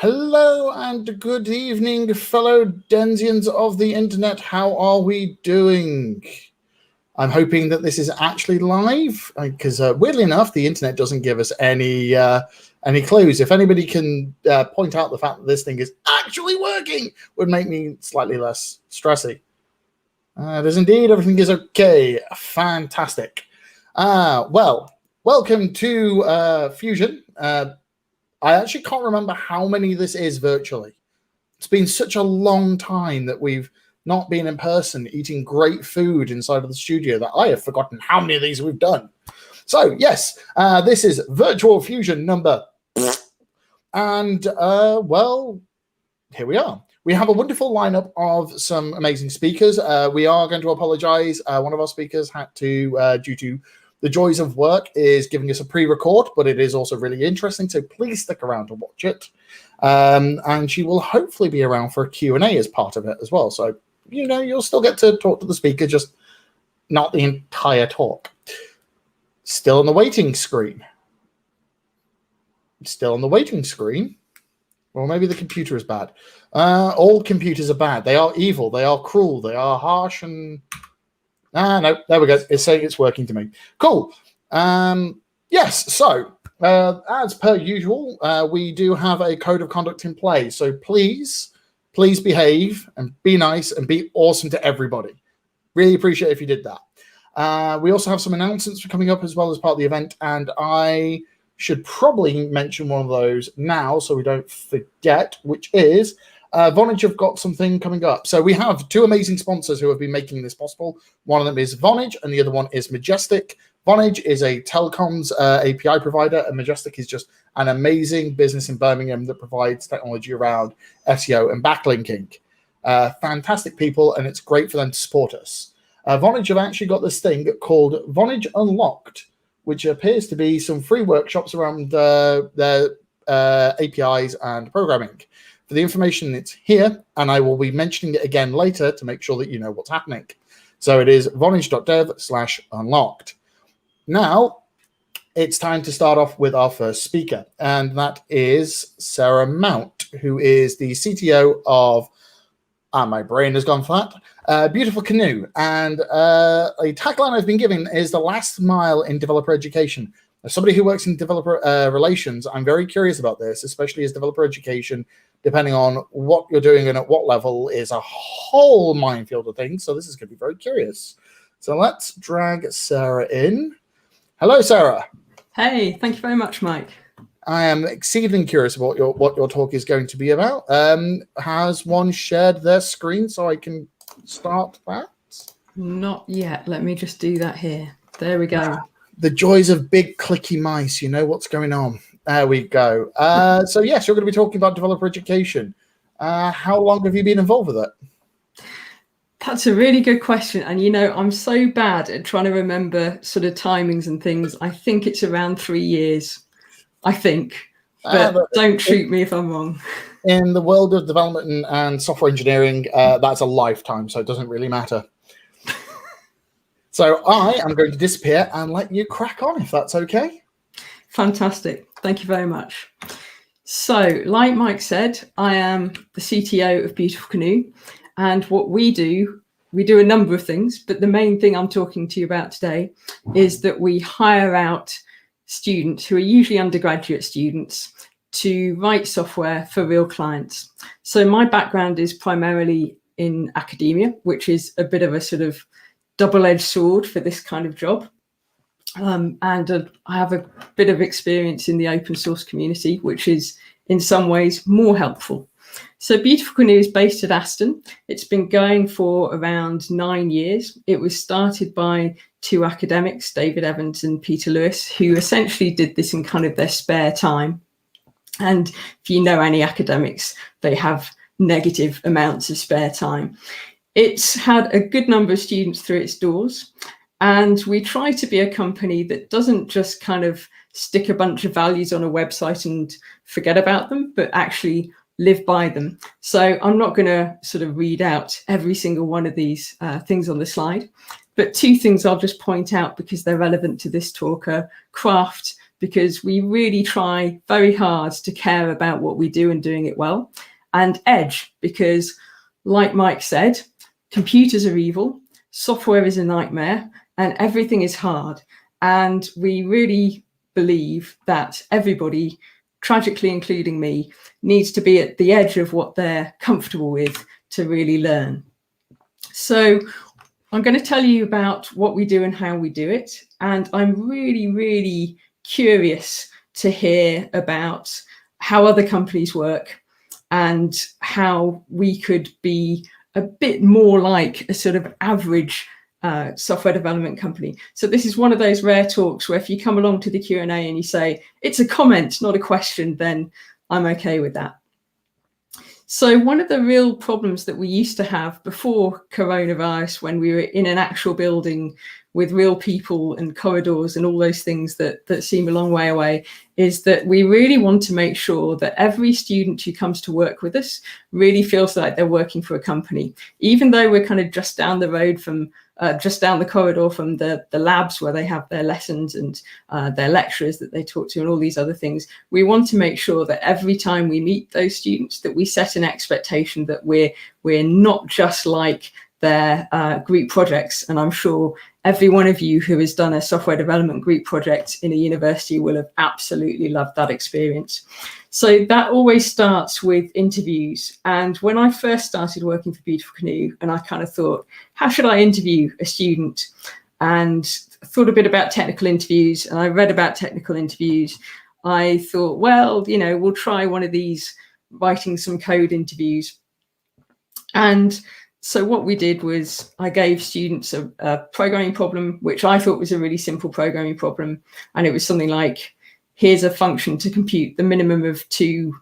Hello and good evening, fellow Denzians of the internet. How are we doing? I'm hoping that this is actually live because weirdly enough, the internet doesn't give us any clues. If anybody can point out the fact that this thing is actually working, would make me slightly less stressy. It is indeed. Everything is okay. Fantastic. Well, welcome to Fusion. I actually can't remember how many this is virtually. It's been such a long time that we've not been in person eating great food inside of the studio that I have forgotten how many of these we've done. So, yes, this is Virtual Fusion number. And, well, here we are. We have a wonderful lineup of some amazing speakers. We are going to apologize. One of our speakers had to, due to the joys of work, is giving us a pre-record, but it is also really interesting, so please stick around to watch it. And she will hopefully be around for a Q&A as part of it as well. So, you know, you'll still get to talk to the speaker, just not the entire talk. Still on the waiting screen. Still on the waiting screen. Or maybe the computer is bad. All computers are bad. They are evil. They are cruel. They are harsh and... no, there we go. It's saying it's working to me. Cool. Yes, so as per usual, we do have a code of conduct in place. So please behave and be nice and be awesome to everybody. Really appreciate if you did that. We also have some announcements coming up as well as part of the event, and I should probably mention one of those now so we don't forget, which is Vonage have got something coming up. So we have two amazing sponsors who have been making this possible. One of them is Vonage and the other one is Majestic. Vonage is a telecoms API provider, and Majestic is just an amazing business in Birmingham that provides technology around SEO and backlinking. Fantastic people, and it's great for them to support us. Vonage have actually got this thing called Vonage Unlocked, which appears to be some free workshops around their APIs and programming. For the information, it's here, and I will be mentioning it again later to make sure that you know what's happening. So it is vonage.dev/unlocked. Now, it's time to start off with our first speaker, and that is Sarah Mount, who is the CTO of, my brain has gone flat, Beautiful Canoe. And a tagline I've been given is the last mile in developer education. As somebody who works in developer relations, I'm very curious about this, especially as developer education, depending on what you're doing and at what level, is a whole minefield of things. So this is going to be very curious. So let's drag Sarah in. Hello, Sarah. Hey, thank you very much, Mike. I am exceedingly curious about what your talk is going to be about. Has one shared their screen so I can start that? Not yet. Let me just do that here. There we go. The joys of big clicky mice. You know what's going on. There we go. So yes, you're going to be talking about developer education. How long have you been involved with it? That's a really good question. And, you know, I'm so bad at trying to remember sort of timings and things. I think it's around 3 years, I think. But don't shoot me if I'm wrong. In the world of development and software engineering, that's a lifetime, so it doesn't really matter. So I am going to disappear and let you crack on, if that's okay. Fantastic. Thank you very much. So, like Mike said, I am the CTO of Beautiful Canoe. And what we do a number of things, but the main thing I'm talking to you about today is that we hire out students who are usually undergraduate students to write software for real clients. So my background is primarily in academia, which is a bit of a sort of double-edged sword for this kind of job. And I have a bit of experience in the open source community, which is in some ways more helpful. So Beautiful Canoe is based at Aston. It's been going for around 9 years. It was started by two academics, David Evans and Peter Lewis, who essentially did this in kind of their spare time. And if you know any academics, they have negative amounts of spare time. It's had a good number of students through its doors. And we try to be a company that doesn't just kind of stick a bunch of values on a website and forget about them, but actually live by them. So I'm not going to sort of read out every single one of these things on the slide, but two things I'll just point out because they're relevant to this talk are craft because we really try very hard to care about what we do and doing it well. And edge, because like Mike said, computers are evil, software is a nightmare, and everything is hard. And we really believe that everybody, tragically including me, needs to be at the edge of what they're comfortable with to really learn. So I'm going to tell you about what we do and how we do it. And I'm really, really curious to hear about how other companies work and how we could be a bit more like a sort of average software development company. So this is one of those rare talks where if you come along to the Q&A and you say, it's a comment, not a question, then I'm okay with that. So one of the real problems that we used to have before coronavirus, when we were in an actual building with real people and corridors and all those things that seem a long way away, is that we really want to make sure that every student who comes to work with us really feels like they're working for a company, even though we're kind of just down the road from just down the corridor from the labs where they have their lessons and their lecturers that they talk to and all these other things. We want to make sure that every time we meet those students that we set an expectation that we're not just like their group projects. And I'm sure every one of you who has done a software development group project in a university will have absolutely loved that experience. So that always starts with interviews. And when I first started working for Beautiful Canoe, and I kind of thought, how should I interview a student? And thought a bit about technical interviews, and I read about technical interviews. I thought, well, you know, we'll try one of these writing some code interviews. And so what we did was I gave students a programming problem, which I thought was a really simple programming problem. And it was something like, here's a function to compute the minimum of 2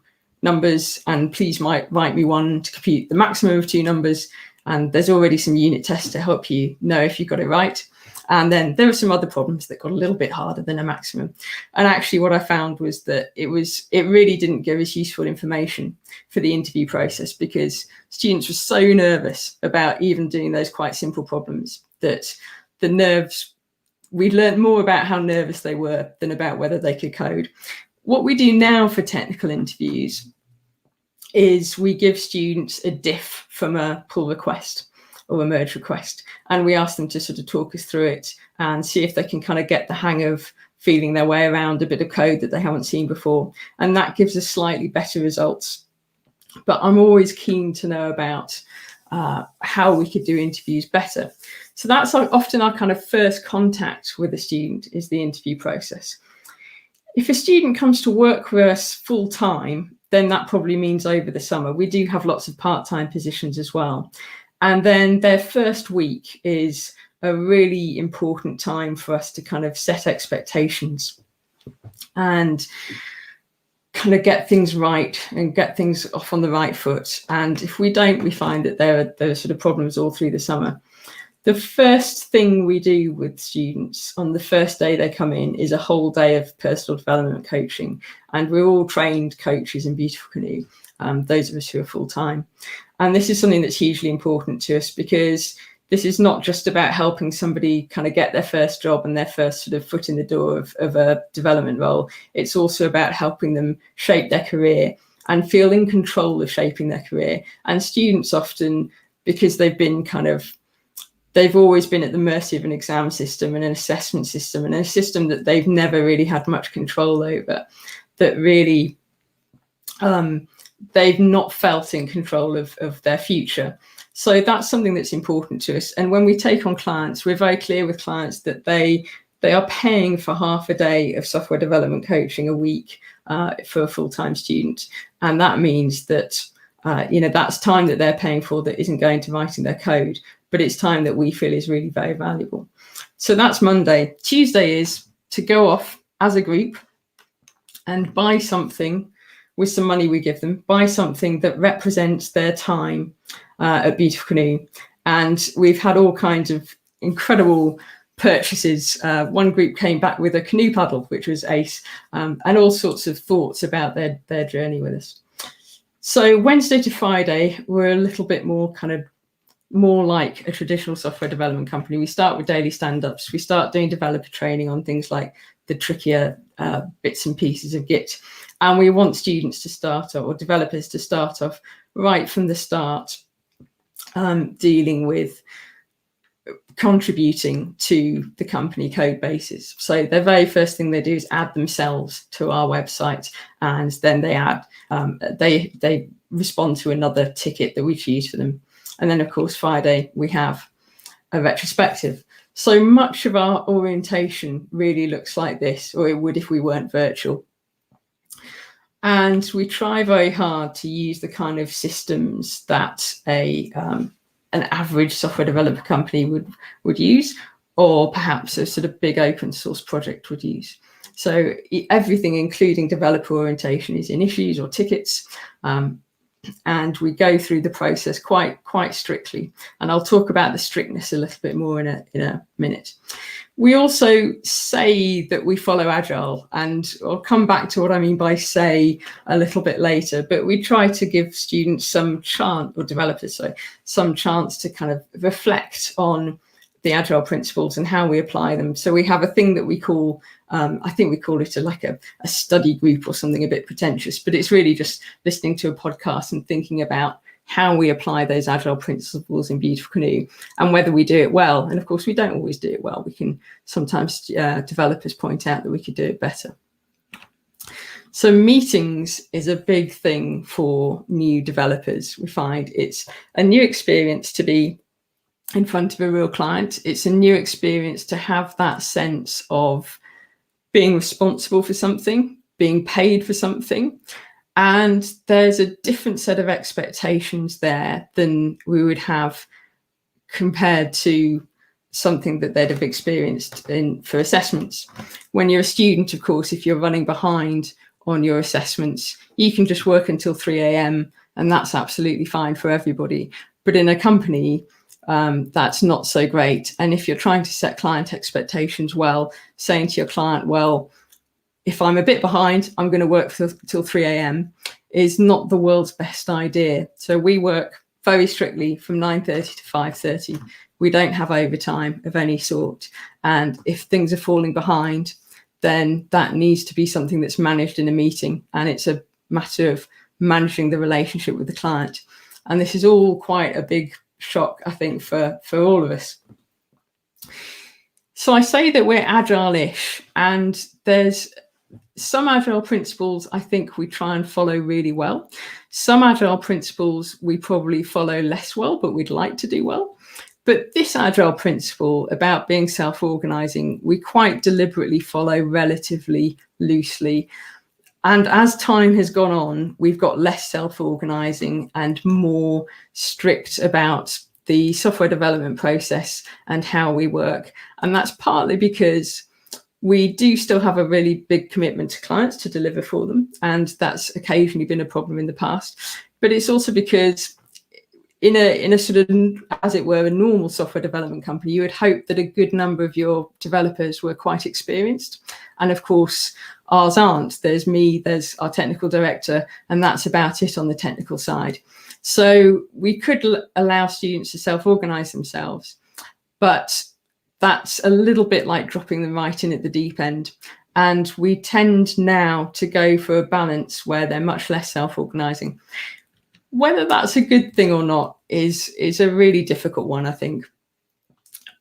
numbers, and please write me one to compute the maximum of 2 numbers. And there's already some unit tests to help you know if you got it right. And then there were some other problems that got a little bit harder than a maximum. And actually what I found was that it really didn't give us useful information for the interview process, because students were so nervous about even doing those quite simple problems that the nerves, we learned more about how nervous they were than about whether they could code. What we do now for technical interviews is we give students a diff from a pull request or a merge request, and we ask them to sort of talk us through it and see if they can kind of get the hang of feeling their way around a bit of code that they haven't seen before. And that gives us slightly better results. But I'm always keen to know about how we could do interviews better. So that's often our kind of first contact with a student, is the interview process. If a student comes to work with us full time, then that probably means over the summer. We do have lots of part-time positions as well. And then their first week is a really important time for us to kind of set expectations and kind of get things right and get things off on the right foot. And if we don't, we find that there are sort of problems all through the summer. The first thing we do with students on the first day they come in is a whole day of personal development coaching. And we're all trained coaches in Beautiful Canoe, those of us who are full-time. And this is something that's hugely important to us, because this is not just about helping somebody kind of get their first job and their first sort of foot in the door of a development role. It's also about helping them shape their career and feel in control of shaping their career. And students often, because they've always been at the mercy of an exam system and an assessment system and a system that they've never really had much control over, that really they've not felt in control of their future. So that's something that's important to us. And when we take on clients, we're very clear with clients that they are paying for half a day of software development coaching a week for a full-time student. And that means that that's time that they're paying for that isn't going to writing their code, but it's time that we feel is really very valuable. So that's Monday. Tuesday is to go off as a group and buy something with some money we give them, buy something that represents their time at Beautiful Canoe. And we've had all kinds of incredible purchases. One group came back with a canoe paddle, which was ace, and all sorts of thoughts about their journey with us. So Wednesday to Friday, we're a little bit more kind of more like a traditional software development company. We start with daily stand-ups. We start doing developer training on things like the trickier bits and pieces of Git. And we want students to start off, or developers to start off right from the start, dealing with contributing to the company code bases. So the very first thing they do is add themselves to our website, and then they add, they respond to another ticket that we choose for them. And then, of course, Friday, we have a retrospective. So much of our orientation really looks like this, or it would if we weren't virtual. And we try very hard to use the kind of systems that an average software developer company would use, or perhaps a sort of big open source project would use. So everything, including developer orientation, is in issues or tickets. And we go through the process quite strictly. And I'll talk about the strictness a little bit more in a minute. We also say that we follow Agile, and I'll come back to what I mean by say a little bit later, but we try to give students some chance, or developers, sorry, some chance to kind of reflect on the Agile principles and how we apply them. So we have a thing that we call, I think we call it a study group or something a bit pretentious, but it's really just listening to a podcast and thinking about how we apply those Agile principles in Beautiful Canoe and whether we do it well. And of course, we don't always do it well. We can sometimes, developers point out that we could do it better. So meetings is a big thing for new developers. We find it's a new experience to be in front of a real client. It's a new experience to have that sense of being responsible for something, being paid for something. And there's a different set of expectations there than we would have compared to something that they'd have experienced for assessments. When you're a student, of course, if you're running behind on your assessments, you can just work until 3 a.m. and that's absolutely fine for everybody. But in a company, that's not so great. And if you're trying to set client expectations well, saying to your client, well, if I'm a bit behind, I'm going to work till 3 a.m. is not the world's best idea. So we work very strictly from 9:30 to 5:30. We don't have overtime of any sort. And if things are falling behind, then that needs to be something that's managed in a meeting. And it's a matter of managing the relationship with the client. And this is all quite a big shock, I think, for all of us. So I say that we're agile-ish, and there's some Agile principles I think we try and follow really well. Some Agile principles we probably follow less well, but we'd like to do well. But this Agile principle about being self-organizing, we quite deliberately follow relatively loosely. And as time has gone on, we've got less self-organizing and more strict about the software development process and how we work. And that's partly because we do still have a really big commitment to clients to deliver for them. And that's occasionally been a problem in the past. But it's also because in a sort of, as it were, a normal software development company, you would hope that a good number of your developers were quite experienced. And of course, ours aren't. There's me, there's our technical director, and that's about it on the technical side. So we could allow students to self-organize themselves, but that's a little bit like dropping them right in at the deep end. And we tend now to go for a balance where they're much less self-organizing. Whether that's a good thing or not is a really difficult one, I think.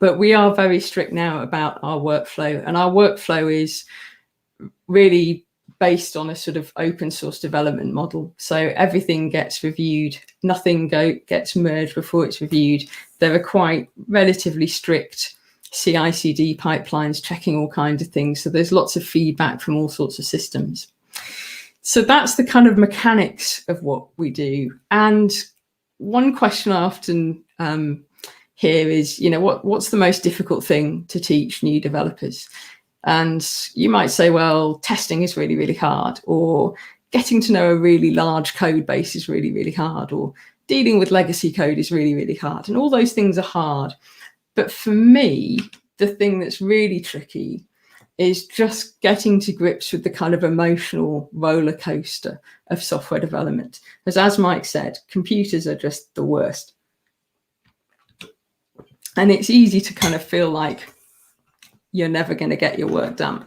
But we are very strict now about our workflow, and our workflow is really based on a sort of open source development model. So everything gets reviewed, nothing gets merged before it's reviewed. There are quite relatively strict CI/CD pipelines checking all kinds of things. So there's lots of feedback from all sorts of systems. So that's the kind of mechanics of what we do. And one question I often hear is, what's the most difficult thing to teach new developers? And you might say, well, testing is really, really hard, or getting to know a really large code base is really, really hard, or dealing with legacy code is really, really hard. And all those things are hard. But for me, the thing that's really tricky is just getting to grips with the kind of emotional roller coaster of software development. As Mike said, computers are just the worst. And it's easy to kind of feel like you're never going to get your work done,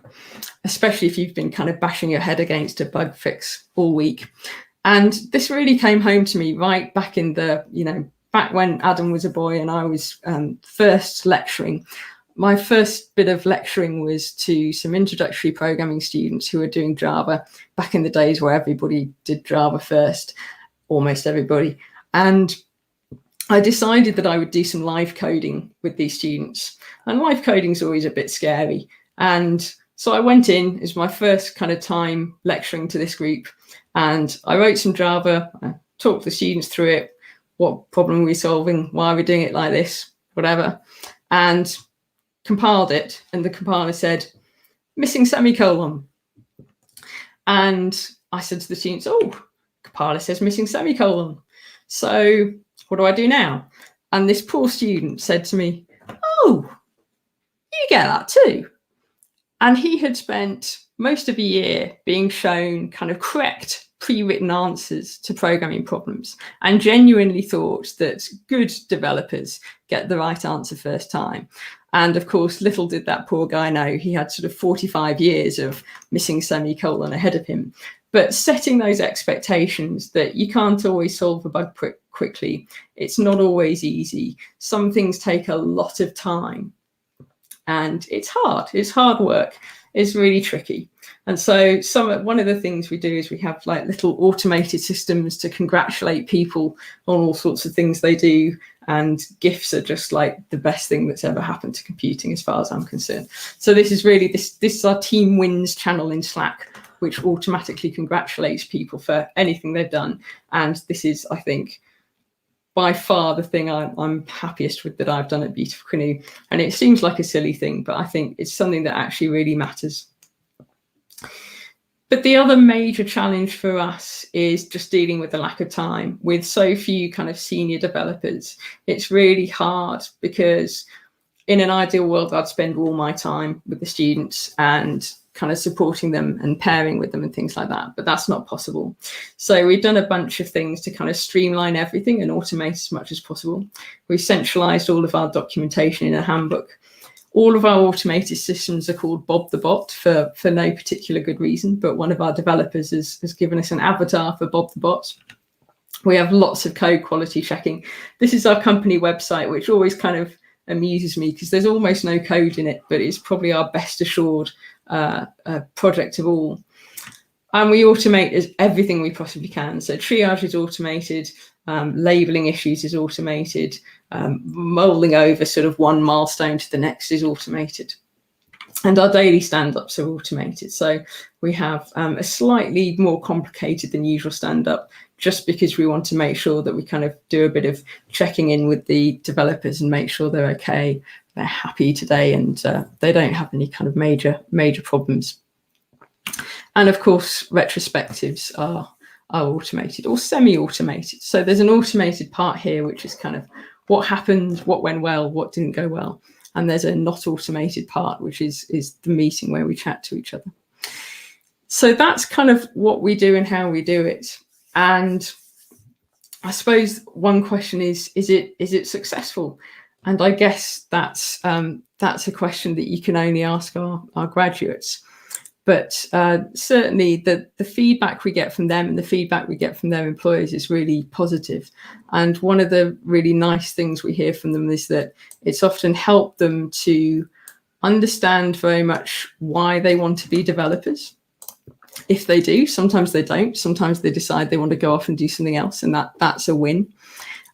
especially if you've been kind of bashing your head against a bug fix all week. And this really came home to me right back in the, back when Adam was a boy and I was first lecturing. My first bit of lecturing was to some introductory programming students who were doing Java back in the days where everybody did Java first, almost everybody. And I decided that I would do some live coding with these students. And live coding is always a bit scary. And so I went in, it was my first kind of time lecturing to this group. And I wrote some Java, I talked the students through it. What problem are we solving? Why are we doing it like this? Whatever. And compiled it. And the compiler said, missing semicolon. And I said to the students, oh, compiler says missing semicolon. So what do I do now? And this poor student said to me, oh, you get that too. And he had spent most of a year being shown kind of correct pre-written answers to programming problems and genuinely thought that good developers get the right answer first time. And of course, little did that poor guy know he had sort of 45 years of missing semicolon ahead of him. But setting those expectations that you can't always solve a bug quickly, it's not always easy. Some things take a lot of time and it's hard work. It's really tricky. And so one of the things we do is we have like little automated systems to congratulate people on all sorts of things they do. And GIFs are just like the best thing that's ever happened to computing as far as I'm concerned. So this is really, this is our Team Wins channel in Slack, which automatically congratulates people for anything they've done. And this is, I think, by far the thing I'm happiest with that I've done at Beautiful Canoe. And it seems like a silly thing, but I think it's something that actually really matters. But the other major challenge for us is just dealing with the lack of time. With so few kind of senior developers, it's really hard because in an ideal world, I'd spend all my time with the students and kind of supporting them and pairing with them and things like that, but that's not possible. So we've done a bunch of things to kind of streamline everything and automate as much as possible. We've centralized all of our documentation in a handbook. All of our automated systems are called Bob the Bot for no particular good reason, but one of our developers has given us an avatar for Bob the Bot. We have lots of code quality checking. This is our company website, which always kind of amuses me because there's almost no code in it, but it's probably our best assured project of all. And we automate everything we possibly can. So triage is automated, labeling issues is automated, mulling over sort of one milestone to the next is automated. And our daily stand-ups are automated. So we have a slightly more complicated than usual stand-up just because we want to make sure that we kind of do a bit of checking in with the developers and make sure they're okay, they're happy today, and they don't have any kind of major problems. And of course, retrospectives are automated or semi-automated. So there's an automated part here, which is kind of what happened, what went well, what didn't go well. And there's a not automated part, which is the meeting where we chat to each other. So that's kind of what we do and how we do it. And I suppose one question is it successful? And I guess that's a question that you can only ask our graduates. But certainly the feedback we get from them and the feedback we get from their employers is really positive. And one of the really nice things we hear from them is that it's often helped them to understand very much why they want to be developers. If they do, sometimes they don't. Sometimes they decide they want to go off and do something else, and that's a win.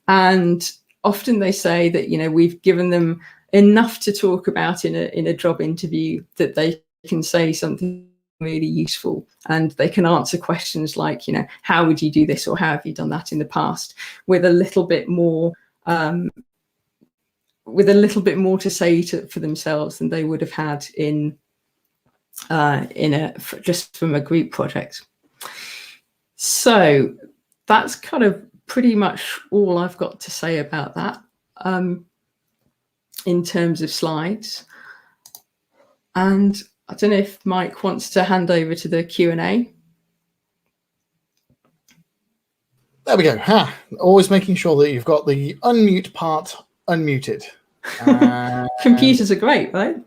And often they say that, we've given them enough to talk about in a job interview that they can say something really useful, and they can answer questions like, how would you do this, or how have you done that in the past, with a little bit more to say for themselves than they would have had just from a group project. So that's kind of pretty much all I've got to say about that in terms of slides. And I don't know if Mike wants to hand over to the Q&A. There we go. Always making sure that you've got the unmute part unmuted. Computers are great, right?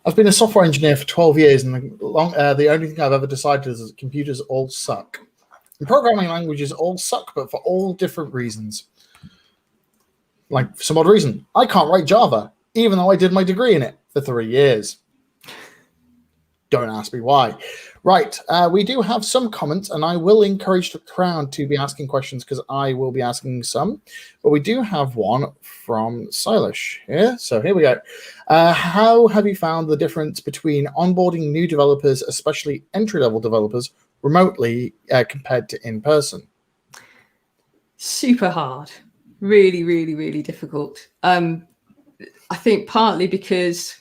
I've been a software engineer for 12 years, and the only thing I've ever decided is that computers all suck. And programming languages all suck, but for all different reasons. Like, for some odd reason, I can't write Java, even though I did my degree in it for 3 years. Don't ask me why. Right, we do have some comments, and I will encourage the crowd to be asking questions because I will be asking some. But we do have one from Silas here. So here we go. How have you found the difference between onboarding new developers, especially entry-level developers, remotely compared to in person? Super hard. Really, really, really difficult. I think partly because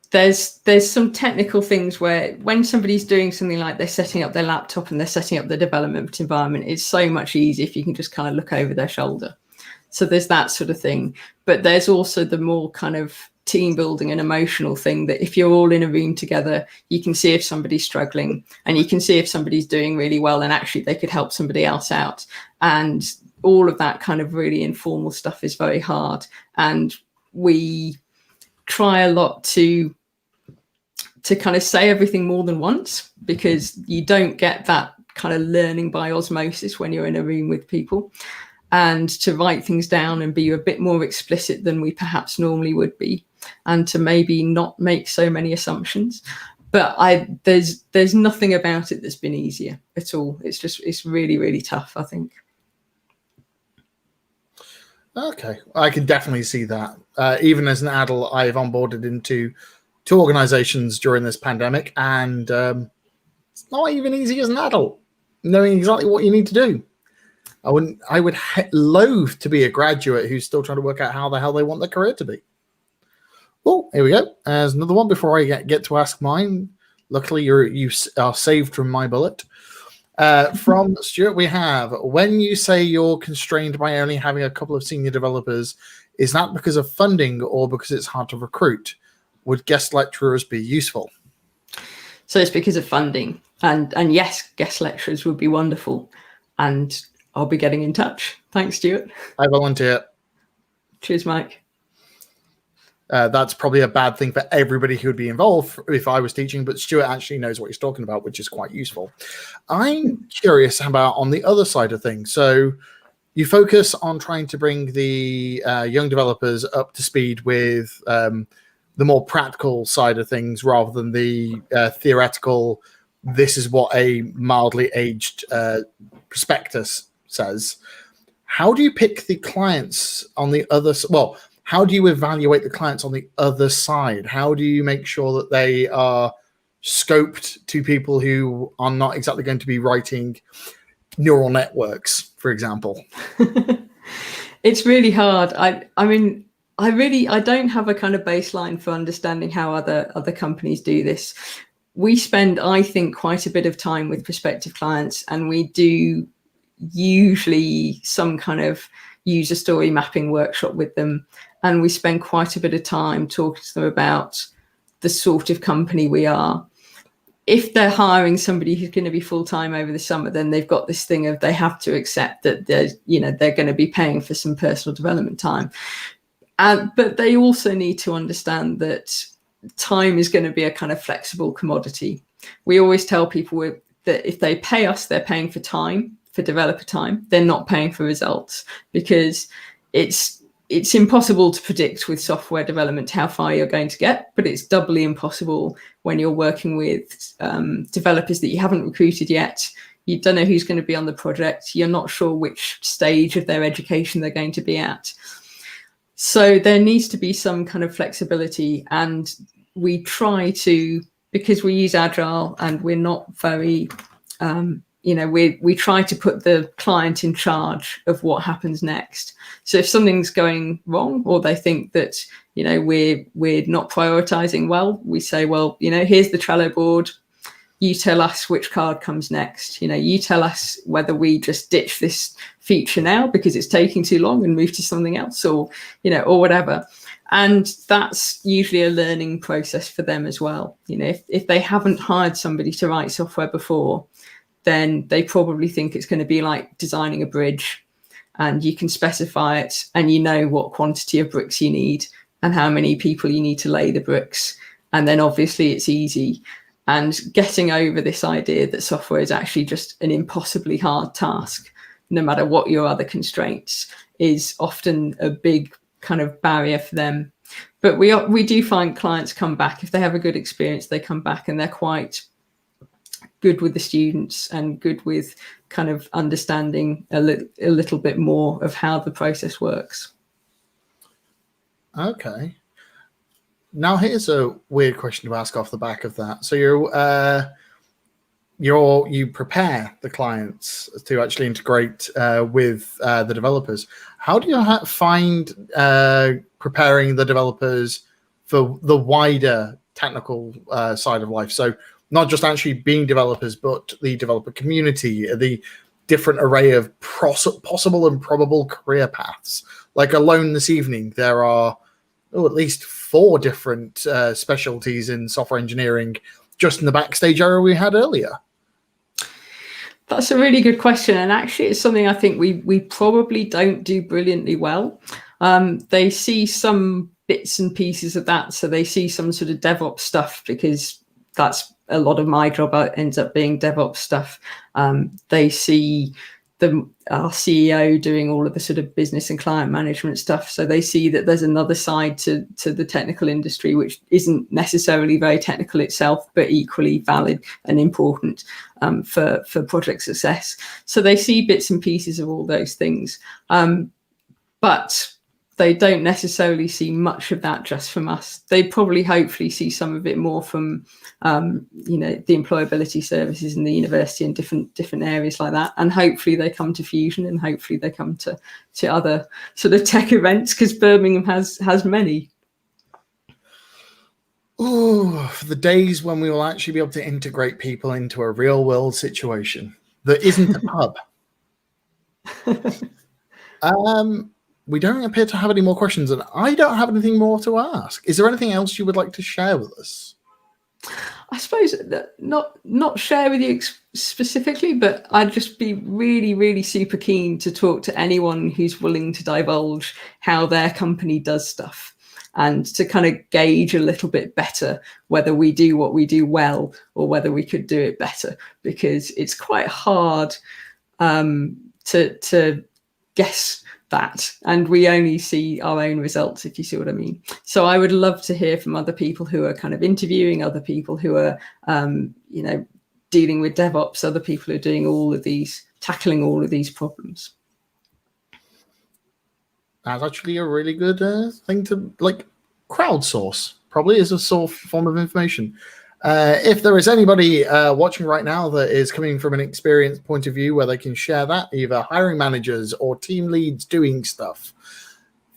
there's some technical things where when somebody's doing something like they're setting up their laptop and they're setting up the development environment, it's so much easier if you can just kind of look over their shoulder. So there's that sort of thing. But there's also the more kind of team building and emotional thing that if you're all in a room together, you can see if somebody's struggling and you can see if somebody's doing really well and actually they could help somebody else out. And all of that kind of really informal stuff is very hard. And we try a lot to kind of say everything more than once, because you don't get that kind of learning by osmosis when you're in a room with people, and to write things down and be a bit more explicit than we perhaps normally would be, and to maybe not make so many assumptions. But there's nothing about it that's been easier at all. It's really, really tough, I think. Okay, I can definitely see that. Even as an adult, I've onboarded into 2 organizations during this pandemic, and it's not even easy as an adult, knowing exactly what you need to do. I would loathe to be a graduate who's still trying to work out how the hell they want their career to be. Oh, here we go. There's another one before I get to ask mine. Luckily, you are saved from my bullet. From Stuart, we have, when you say you're constrained by only having a couple of senior developers, is that because of funding or because it's hard to recruit? Would guest lecturers be useful? So it's because of funding. And yes, guest lecturers would be wonderful. And I'll be getting in touch. Thanks, Stuart. I volunteer. Cheers, Mike. That's probably a bad thing for everybody who would be involved if I was teaching, but Stuart actually knows what he's talking about, which is quite useful. I'm curious about on the other side of things. So you focus on trying to bring the young developers up to speed with the more practical side of things rather than the theoretical, this is what a mildly aged prospectus says. How do you pick the clients on the other well, how do you evaluate the clients on the other side? How do you make sure that they are scoped to people who are not exactly going to be writing neural networks, for example? It's really hard. I mean, I don't have a kind of baseline for understanding how other companies do this. We spend, I think, quite a bit of time with prospective clients, and we do usually some kind of user story mapping workshop with them. And we spend quite a bit of time talking to them about the sort of company we are. If they're hiring somebody who's going to be full-time over the summer, then they've got this thing of they have to accept that they're going to be paying for some personal development time. But they also need to understand that time is going to be a kind of flexible commodity. We always tell people that if they pay us, they're paying for time, for developer time. They're not paying for results, because it's impossible to predict with software development how far you're going to get, but it's doubly impossible when you're working with developers that you haven't recruited yet. You don't know who's going to be on the project. You're not sure which stage of their education they're going to be at. So there needs to be some kind of flexibility, and we try to, because we use Agile and we're not very, we try to put the client in charge of what happens next. So if something's going wrong, or they think that, we're not prioritizing well, we say, well, here's the Trello board. You tell us which card comes next. You tell us whether we just ditch this feature now because it's taking too long and move to something else, or whatever. And that's usually a learning process for them as well. If they haven't hired somebody to write software before, then they probably think it's going to be like designing a bridge. and you can specify it, and you know what quantity of bricks you need and how many people you need to lay the bricks. And then obviously it's easy. And getting over this idea that software is actually just an impossibly hard task, no matter what your other constraints, is often a big kind of barrier for them. But we do find clients come back. If they have a good experience, they come back and they're quite good with the students and good with kind of understanding a little bit more of how the process works. Okay. Now here's a weird question to ask off the back of that. So you prepare the clients to actually integrate with the developers. How do you find preparing the developers for the wider technical side of life? So not just actually being developers, but the developer community, the different array of possible and probable career paths. Like alone this evening, there are at least 4 different specialties in software engineering just in the backstage area we had earlier. That's a really good question. And actually, it's something I think we probably don't do brilliantly well. They see some bits and pieces of that. So they see some sort of DevOps stuff, because that's a lot of my job ends up being DevOps stuff. They see our CEO doing all of the sort of business and client management stuff. So they see that there's another side to the technical industry, which isn't necessarily very technical itself, but equally valid and important for project success. So they see bits and pieces of all those things. But they don't necessarily see much of that just from us. They probably hopefully see some of it more from the employability services in the university and different areas like that. And hopefully they come to Fusion, and hopefully they come to other sort of tech events, because Birmingham has many. Oh, for the days when we will actually be able to integrate people into a real world situation that isn't a pub. We don't appear to have any more questions, and I don't have anything more to ask. Is there anything else you would like to share with us? I suppose not share with you specifically, but I'd just be really, really super keen to talk to anyone who's willing to divulge how their company does stuff, and to kind of gauge a little bit better whether we do what we do well or whether we could do it better, because it's quite hard to guess that, and we only see our own results, if you see what I mean. So I would love to hear from other people who are kind of interviewing other people who are dealing with DevOps, other people who are doing tackling all of these problems. That's actually a really good thing to crowdsource, probably, as a form of information. If there is anybody watching right now that is coming from an experienced point of view where they can share that, either hiring managers or team leads doing stuff,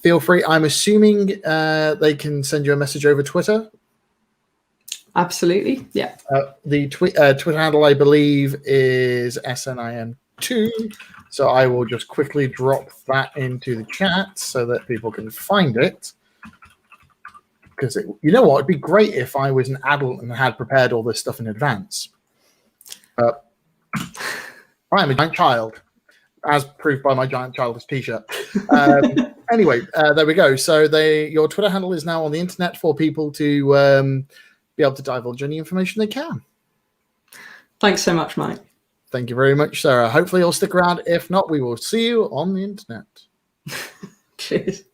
feel free. I'm assuming they can send you a message over Twitter. Absolutely, yeah. The Twitter handle, I believe, is SNIM2. So I will just quickly drop that into the chat so that people can find it. Because you know what, it'd be great if I was an adult and had prepared all this stuff in advance. I am a giant child, as proved by my giant childish T-shirt. Anyway, there we go. So your Twitter handle is now on the internet for people to be able to divulge any information they can. Thanks so much, Mike. Thank you very much, Sarah. Hopefully you'll stick around. If not, we will see you on the internet. Cheers.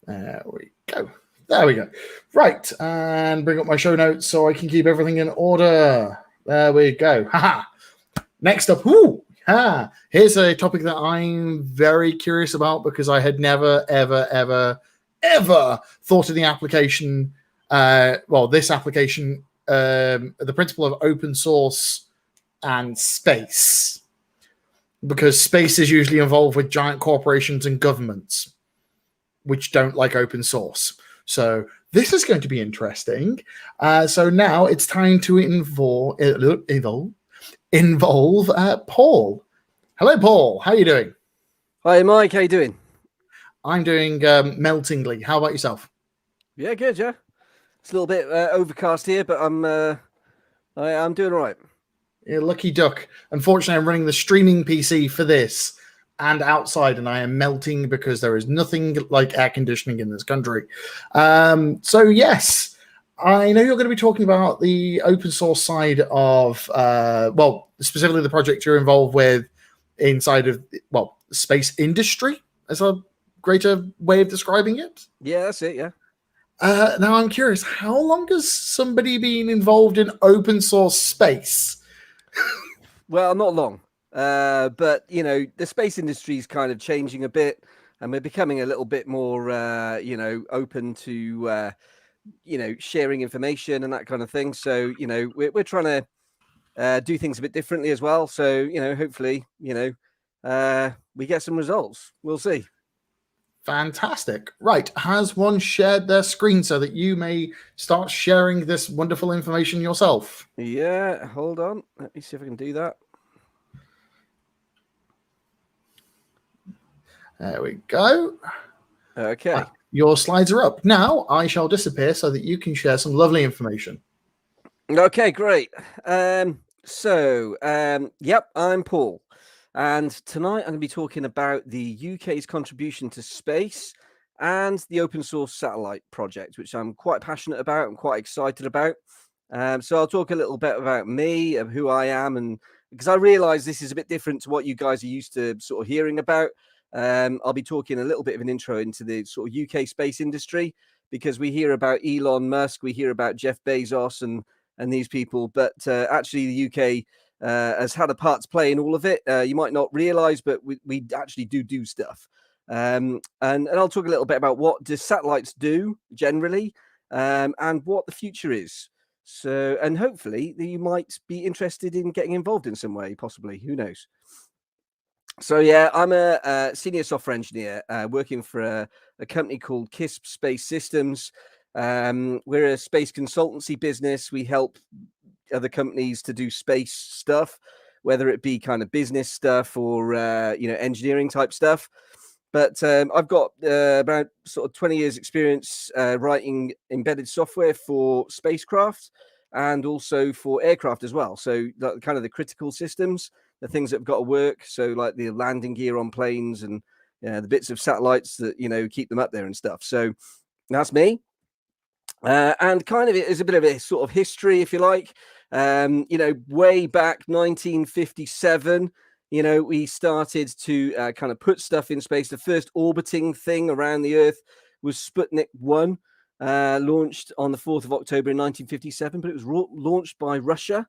There we go. There we go. Right, and bring up my show notes so I can keep everything in order. There we go. Next up, here's a topic that I'm very curious about, because I had never, ever, ever, ever thought of the application. This application, the principle of open source and space, because space is usually involved with giant corporations and governments, which don't like open source. So this is going to be interesting. So now it's time to involve Paul. Hello, Paul. How are you doing? Hi, Mike. How you doing? I'm doing meltingly. How about yourself? Yeah, good. Yeah, it's a little bit overcast here, but I'm doing all right. You're a lucky duck. Unfortunately, I'm running the streaming PC for this, and outside, and I am melting because there is nothing like air conditioning in this country. So yes, I know you're going to be talking about the open source side of, well, specifically the project you're involved with inside of, well, space industry as a greater way of describing it. Yeah, that's it. Yeah. Now I'm curious, how long has somebody been involved in open source space? Well, not long, but you know, the space industry is kind of changing a bit, and we're becoming a little bit more, you know, open to, you know, sharing information and that kind of thing. So, you know, we're trying to do things a bit differently as well. So, you know, hopefully, you know, we get some results. We'll see. Fantastic. Right. Has one shared their screen so that you may start sharing this wonderful information yourself? Yeah, hold on. Let me see if I can do that. There we go. Okay. Your slides are up. Now I shall disappear so that you can share some lovely information. Okay, great. Yep, I'm Paul. And tonight I'm going to be talking about the UK's contribution to space and the open source satellite project, which I'm quite passionate about and quite excited about. So I'll talk a little bit about me, of who I am, and because I realize this is a bit different to what you guys are used to sort of hearing about. I'll be talking a little bit of an intro into the sort of UK space industry, because we hear about Elon Musk, we hear about Jeff Bezos and these people, but actually the UK has had a part to play in all of it. You might not realize, but we actually do stuff. And I'll talk a little bit about what do satellites do generally, and what the future is. So, and hopefully you might be interested in getting involved in some way, possibly, who knows? So yeah, I'm a senior software engineer working for a company called KISP Space Systems. We're a space consultancy business. We help other companies to do space stuff, whether it be kind of business stuff or you know, engineering type stuff. But I've got about sort of 20 years experience writing embedded software for spacecraft and also for aircraft as well. So kind of the critical systems, the things that have got to work. So like the landing gear on planes and the bits of satellites that, you know, keep them up there and stuff. So that's me. And kind of it is a bit of a sort of history, if you like. You know, way back 1957, you know, we started to kind of put stuff in space. The first orbiting thing around the Earth was Sputnik 1, launched on the 4th of October in 1957, but it was launched by Russia.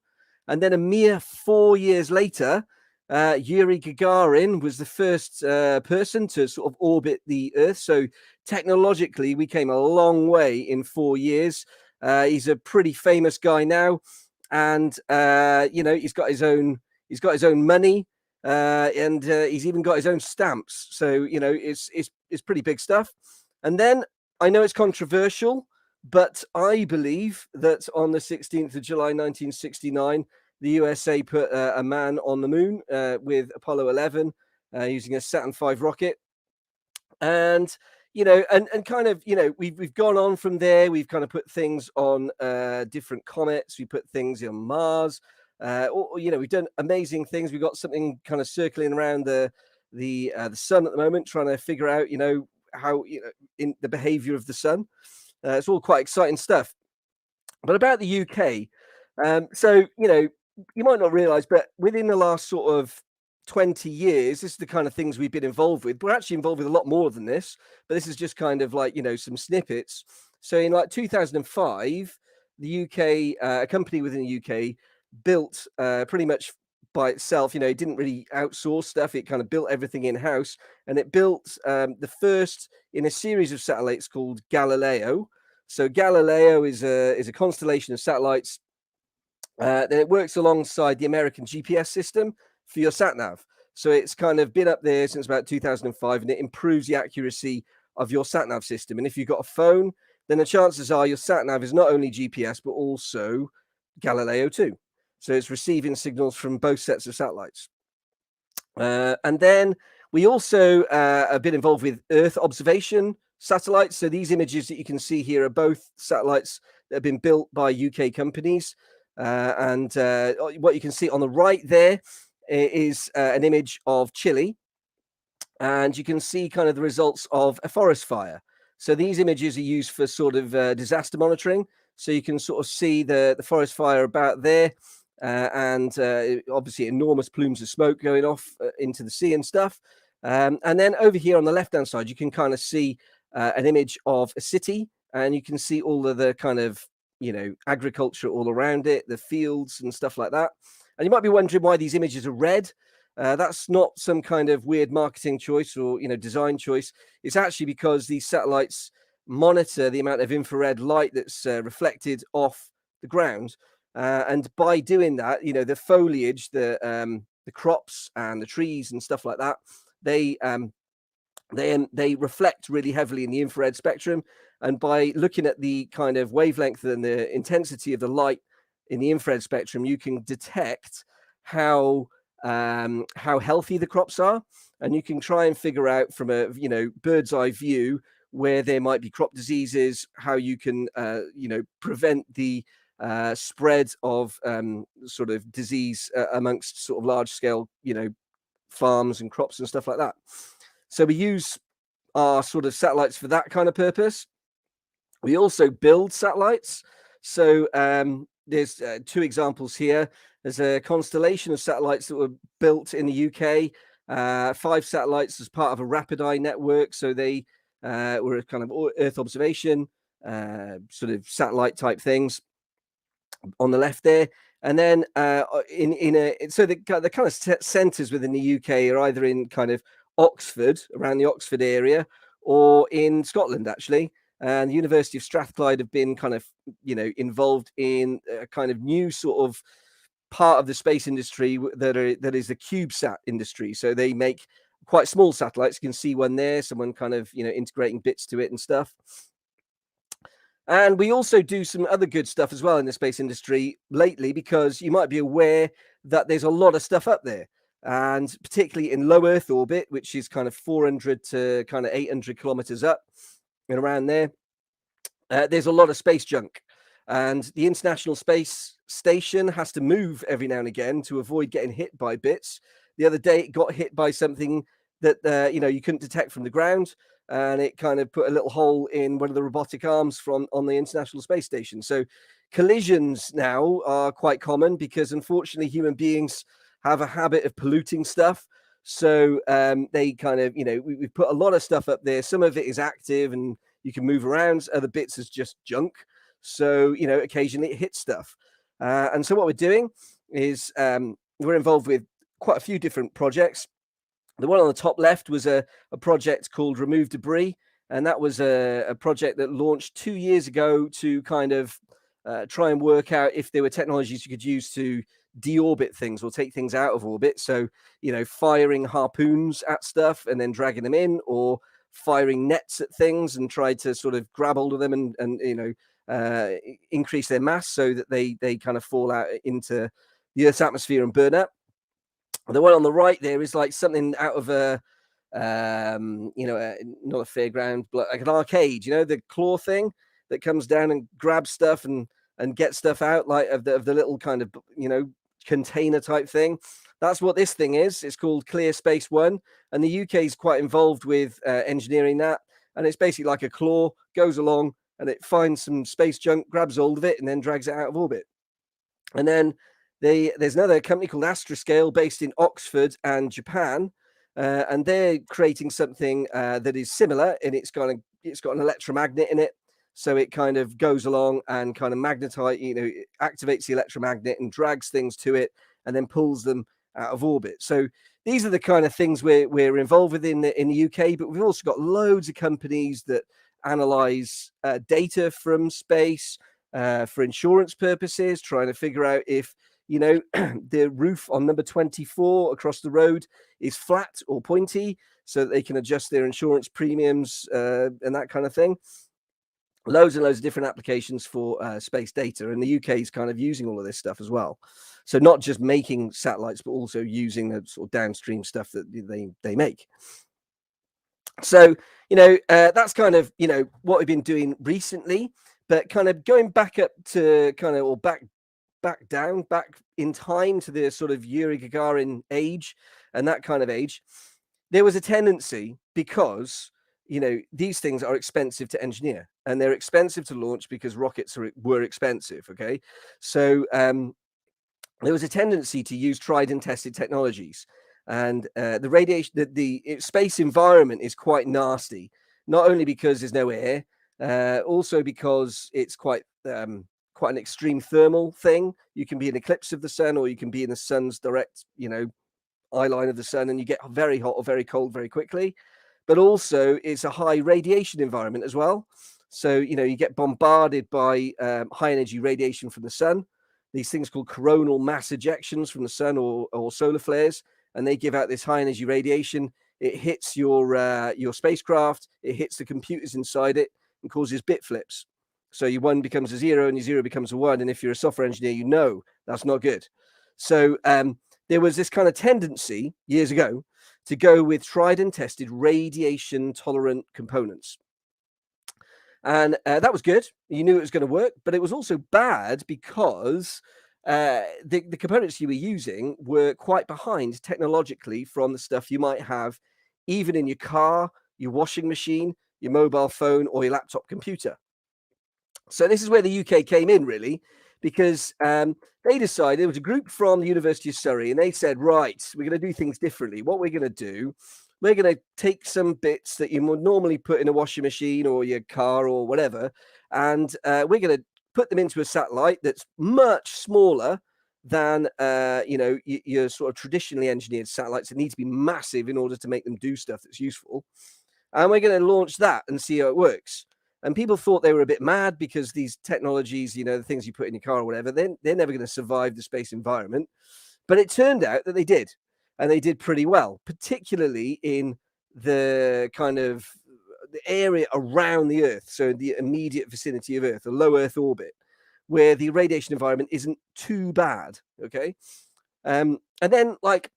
And then a mere 4 years later, Yuri Gagarin was the first person to sort of orbit the Earth. So technologically, we came a long way in 4 years. He's a pretty famous guy now, and you know, he's got his own money, and he's even got his own stamps. So you know, it's pretty big stuff. And then I know it's controversial, but I believe that on the 16th of July 1969, the USA put a man on the moon with Apollo 11 using a Saturn V rocket. And you know, and kind of, you know, we've gone on from there. We've kind of put things on different comets. We put things on Mars. Or, you know, we've done amazing things. We've got something kind of circling around the sun at the moment, trying to figure out, you know, how, you know, in the behavior of the sun. It's all quite exciting stuff. But about the UK, so you know, you might not realize, but within the last sort of 20 years, this is the kind of things we've been involved with. We're actually involved with a lot more than this, but this is just kind of like, you know, some snippets. So in like 2005, the UK, a company within the UK built pretty much by itself, you know, it didn't really outsource stuff. It kind of built everything in house, and it built the first in a series of satellites called Galileo. So Galileo is a constellation of satellites. Then it works alongside the American GPS system for your sat nav. So it's kind of been up there since about 2005, and it improves the accuracy of your sat nav system. And if you've got a phone, then the chances are your sat nav is not only GPS but also Galileo too. So it's receiving signals from both sets of satellites. And then we also have been involved with Earth observation satellites. So these images that you can see here are both satellites that have been built by UK companies. And what you can see on the right there is an image of Chile. and you can see kind of the results of a forest fire. So these images are used for sort of disaster monitoring. So you can sort of see the forest fire about there, and obviously enormous plumes of smoke going off into the sea and stuff. And then over here on the left-hand side, you can kind of see an image of a city, and you can see all of the kind of, agriculture all around it, the fields and stuff like that. And you might be wondering why these images are red. That's not some kind of weird marketing choice or design choice. It's actually because these satellites monitor the amount of infrared light that's reflected off the ground, and by doing that, the foliage, the crops and the trees and stuff like that, they reflect really heavily in the infrared spectrum. And by looking at the kind of wavelength and the intensity of the light in the infrared spectrum, you can detect how healthy the crops are, and you can try and figure out from a bird's eye view where there might be crop diseases, how you can prevent the spread of sort of disease amongst sort of large scale farms and crops and stuff like that. So we use our sort of satellites for that kind of purpose. We also build satellites. So there's two examples here. There's a constellation of satellites that were built in the UK, 5 satellites as part of a rapid eye network. So they were a kind of Earth observation, sort of satellite type things on the left there. And then so the kind of centers within the UK are either in kind of Oxford, around the Oxford area, or in Scotland, actually. And the University of Strathclyde have been kind of, involved in a kind of new sort of part of the space industry that is the CubeSat industry. So they make quite small satellites. You can see one there, someone kind of, integrating bits to it and stuff. And we also do some other good stuff as well in the space industry lately, because you might be aware that there's a lot of stuff up there. And particularly in low Earth orbit, which is kind of 400 to kind of 800 kilometers up and around there, there's a lot of space junk. And the International Space Station has to move every now and again to avoid getting hit by bits. The other day, it got hit by something that, you couldn't detect from the ground. And it kind of put a little hole in one of the robotic arms on the International Space Station. So collisions now are quite common, because unfortunately human beings have a habit of polluting stuff. So they kind of, we put a lot of stuff up there. Some of it is active and you can move around. Other bits is just junk. So, occasionally it hits stuff. And so what we're doing is we're involved with quite a few different projects. The one on the top left was a project called Remove Debris. And that was a project that launched 2 years ago to kind of try and work out if there were technologies you could use to deorbit things or take things out of orbit. So, firing harpoons at stuff and then dragging them in, or firing nets at things and try to sort of grab hold of them and increase their mass so that they kind of fall out into the Earth's atmosphere and burn up. The one on the right there is like something out of a not a fairground, but like an arcade, the claw thing that comes down and grabs stuff and gets stuff out, like of the little kind of container type thing. That's what this thing is. It's called Clear Space One, and the UK is quite involved with engineering that. And it's basically like a claw, goes along and it finds some space junk, grabs hold of it, and then drags it out of orbit. And then there's another company called Astroscale based in Oxford and Japan, and they're creating something that is similar, and it's got an electromagnet in it. So it kind of goes along and kind of activates the electromagnet and drags things to it and then pulls them out of orbit. So these are the kind of things we're involved with in the UK, but we've also got loads of companies that analyze data from space for insurance purposes, trying to figure out if the roof on number 24 across the road is flat or pointy, so that they can adjust their insurance premiums and that kind of thing. Loads and loads of different applications for space data, and the UK is kind of using all of this stuff as well. So not just making satellites, but also using the sort of downstream stuff that they make. So that's kind of what we've been doing recently, but kind of going back up to back in time to the sort of Yuri Gagarin age and that kind of age. there was a tendency, because these things are expensive to engineer and they're expensive to launch because rockets were expensive. Okay, so there was a tendency to use tried and tested technologies, and the radiation, the space environment is quite nasty. Not only because there's no air, also because it's quite an extreme thermal thing. You can be in eclipse of the sun, or you can be in the sun's direct, eye line of the sun, and you get very hot or very cold very quickly. But also it's a high radiation environment as well. So you get bombarded by high energy radiation from the sun, these things called coronal mass ejections from the sun, or solar flares, and they give out this high energy radiation. It hits your spacecraft, it hits the computers inside it, and causes bit flips. So your 1 becomes a 0 and your 0 becomes a 1. And if you're a software engineer, that's not good. So there was this kind of tendency years ago to go with tried and tested radiation tolerant components. And that was good. You knew it was going to work, but it was also bad because the components you were using were quite behind technologically from the stuff you might have even in your car, your washing machine, your mobile phone, or your laptop computer. So this is where the UK came in, really, because they decided, there was a group from the University of Surrey, and they said, right, we're going to do things differently. What we're going to do, we're going to take some bits that you would normally put in a washing machine or your car or whatever, and we're going to put them into a satellite that's much smaller than your sort of traditionally engineered satellites that need to be massive in order to make them do stuff that's useful. And we're going to launch that and see how it works. And people thought they were a bit mad because these technologies, the things you put in your car or whatever, they're never going to survive the space environment. But it turned out that they did. And they did pretty well, particularly in the kind of the area around the Earth. So the immediate vicinity of Earth, the low Earth orbit, where the radiation environment isn't too bad. Okay. And then, like,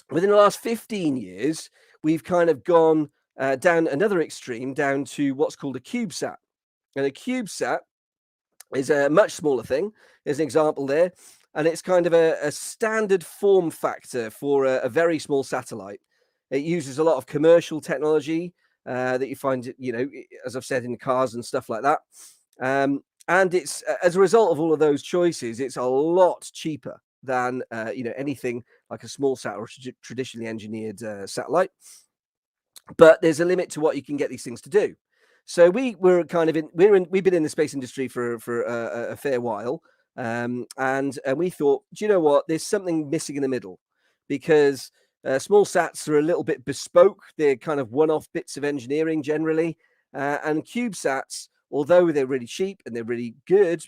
within the last 15 years, we've kind of gone down another extreme, down to what's called a CubeSat. And a CubeSat is a much smaller thing. There's an example there. And it's kind of a standard form factor for a very small satellite. It uses a lot of commercial technology that you find, as I've said, in cars and stuff like that. And it's, as a result of all of those choices, it's a lot cheaper than anything like a small sat or traditionally engineered satellite. But there's a limit to what you can get these things to do. So we've been in the space industry for a fair while, and we thought, do you know what? There's something missing in the middle, because small sats are a little bit bespoke. They're kind of one-off bits of engineering generally, and CubeSats, although they're really cheap and they're really good,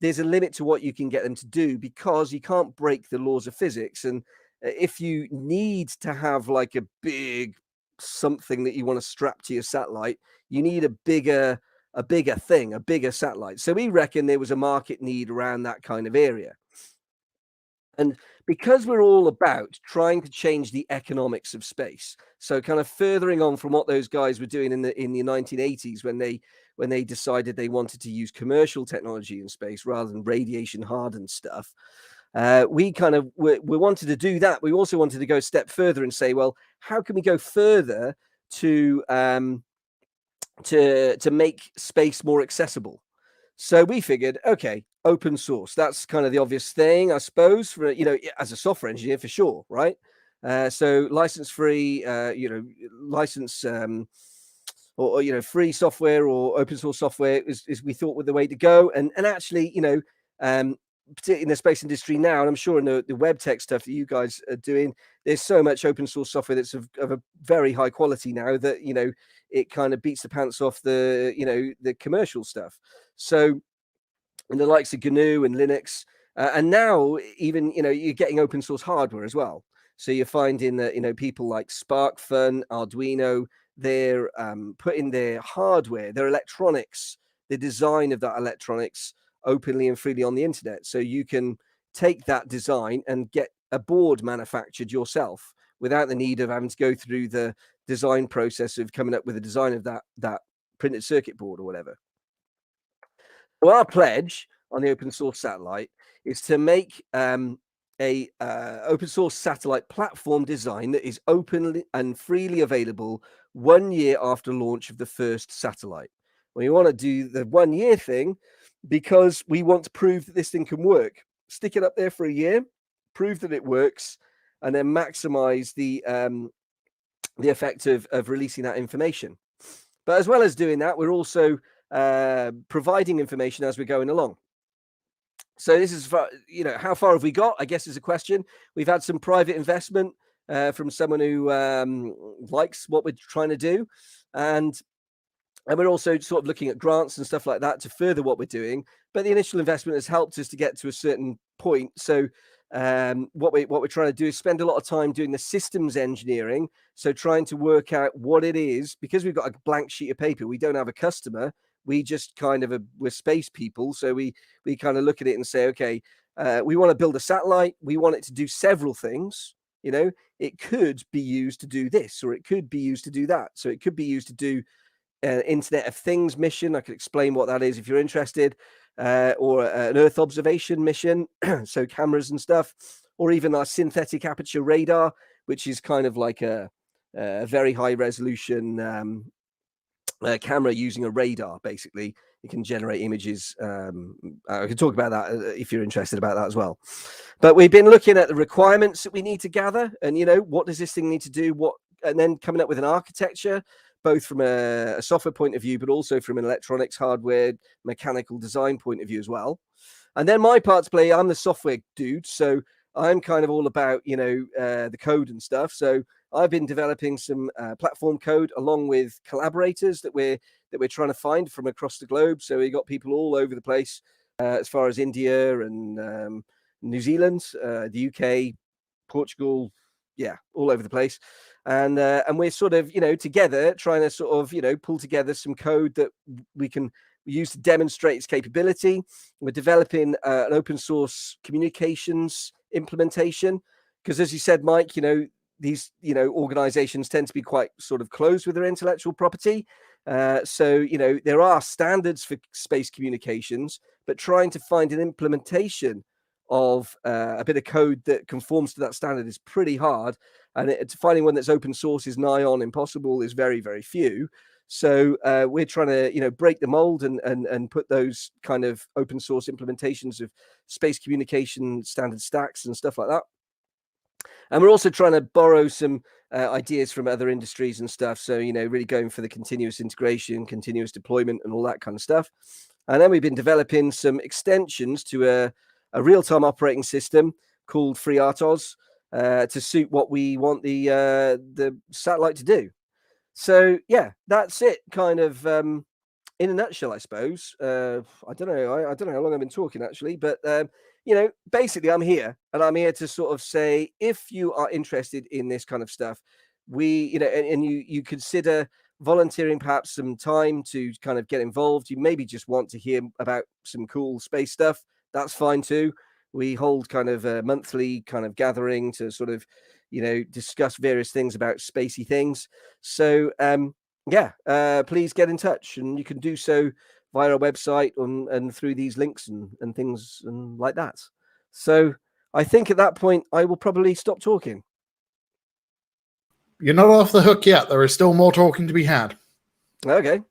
there's a limit to what you can get them to do, because you can't break the laws of physics. And if you need to have like a big something that you want to strap to your satellite, you need a bigger thing, a bigger satellite. So we reckon there was a market need around that kind of area. And because we're all about trying to change the economics of space, so kind of furthering on from what those guys were doing in the 1980s when they decided they wanted to use commercial technology in space rather than radiation hardened stuff, we wanted to do that. We also wanted to go a step further and say, well, how can we go further to make space more accessible? So we figured, okay, open source. That's kind of the obvious thing, I suppose, for as a software engineer, for sure, right? So license free, license or free software or open source software is we thought were the way to go. And actually, particularly in the space industry now, and I'm sure in the web tech stuff that you guys are doing, there's so much open source software that's of a very high quality now that it kind of beats the pants off the commercial stuff. So in the likes of Canoe and Linux, and now even you're getting open source hardware as well. So you're finding that people like SparkFun, Arduino, they're putting their hardware, their electronics, the design of that electronics openly and freely on the internet. So you can take that design and get a board manufactured yourself without the need of having to go through the design process of coming up with a design of that printed circuit board or whatever. So our pledge on the open source satellite is to make a open source satellite platform design that is openly and freely available 1 year after launch of the first satellite. We want to do the 1 year thing because we want to prove that this thing can work. Stick it up there for a year, prove that it works, and then maximize the effect of releasing that information. But as well as doing that, we're also providing information as we're going along. So this is, how far have we got? I guess is a question. We've had some private investment from someone who likes what we're trying to do, and we're also sort of looking at grants and stuff like that to further what we're doing. But the initial investment has helped us to get to a certain point. So what we're trying to do is spend a lot of time doing the systems engineering. So trying to work out what it is, because we've got a blank sheet of paper. We don't have a customer. We just kind of we're space people. So we kind of look at it and say, okay, we want to build a satellite. We want it to do several things. It could be used to do this, or it could be used to do that. So it could be used to do Internet of Things mission. I could explain what that is if you're interested, or an Earth observation mission, so cameras and stuff, or even our synthetic aperture radar, which is kind of like a very high resolution camera using a radar. Basically, it can generate images. I can talk about that if you're interested about that as well. But we've been looking at the requirements that we need to gather, and what does this thing need to do, and then coming up with an architecture, both from a software point of view, but also from an electronics, hardware, mechanical design point of view as well. And then my part to play, I'm the software dude, so I'm kind of all about the code and stuff. So I've been developing some platform code along with collaborators that we're trying to find from across the globe. So we got people all over the place, as far as India and New Zealand, the UK, Portugal, all over the place. And we're sort of, together trying to sort of, pull together some code that we can use to demonstrate its capability. We're developing an open source communications implementation, because as you said, Mike, these, organizations tend to be quite sort of closed with their intellectual property. So, there are standards for space communications, but trying to find an implementation of a bit of code that conforms to that standard is pretty hard, and finding one that's open source is nigh on impossible. Is very, very few. So we're trying to break the mold and put those kind of open source implementations of space communication standard stacks and stuff like that. And we're also trying to borrow some ideas from other industries and stuff. So really going for the continuous integration, continuous deployment, and all that kind of stuff. And then we've been developing some extensions to a real-time operating system called FreeRTOS to suit what we want the satellite to do. So that's it, kind of in a nutshell, I suppose. I don't know how long I've been talking actually, but basically I'm here to sort of say, if you are interested in this kind of stuff, and you consider volunteering perhaps some time to kind of get involved. You maybe just want to hear about some cool space stuff. That's fine too. We hold kind of a monthly kind of gathering to sort of, discuss various things about spacey things. So, please get in touch, and you can do so via our website and through these links and things and like that. So I think at that point, I will probably stop talking. You're not off the hook yet. There is still more talking to be had. Okay.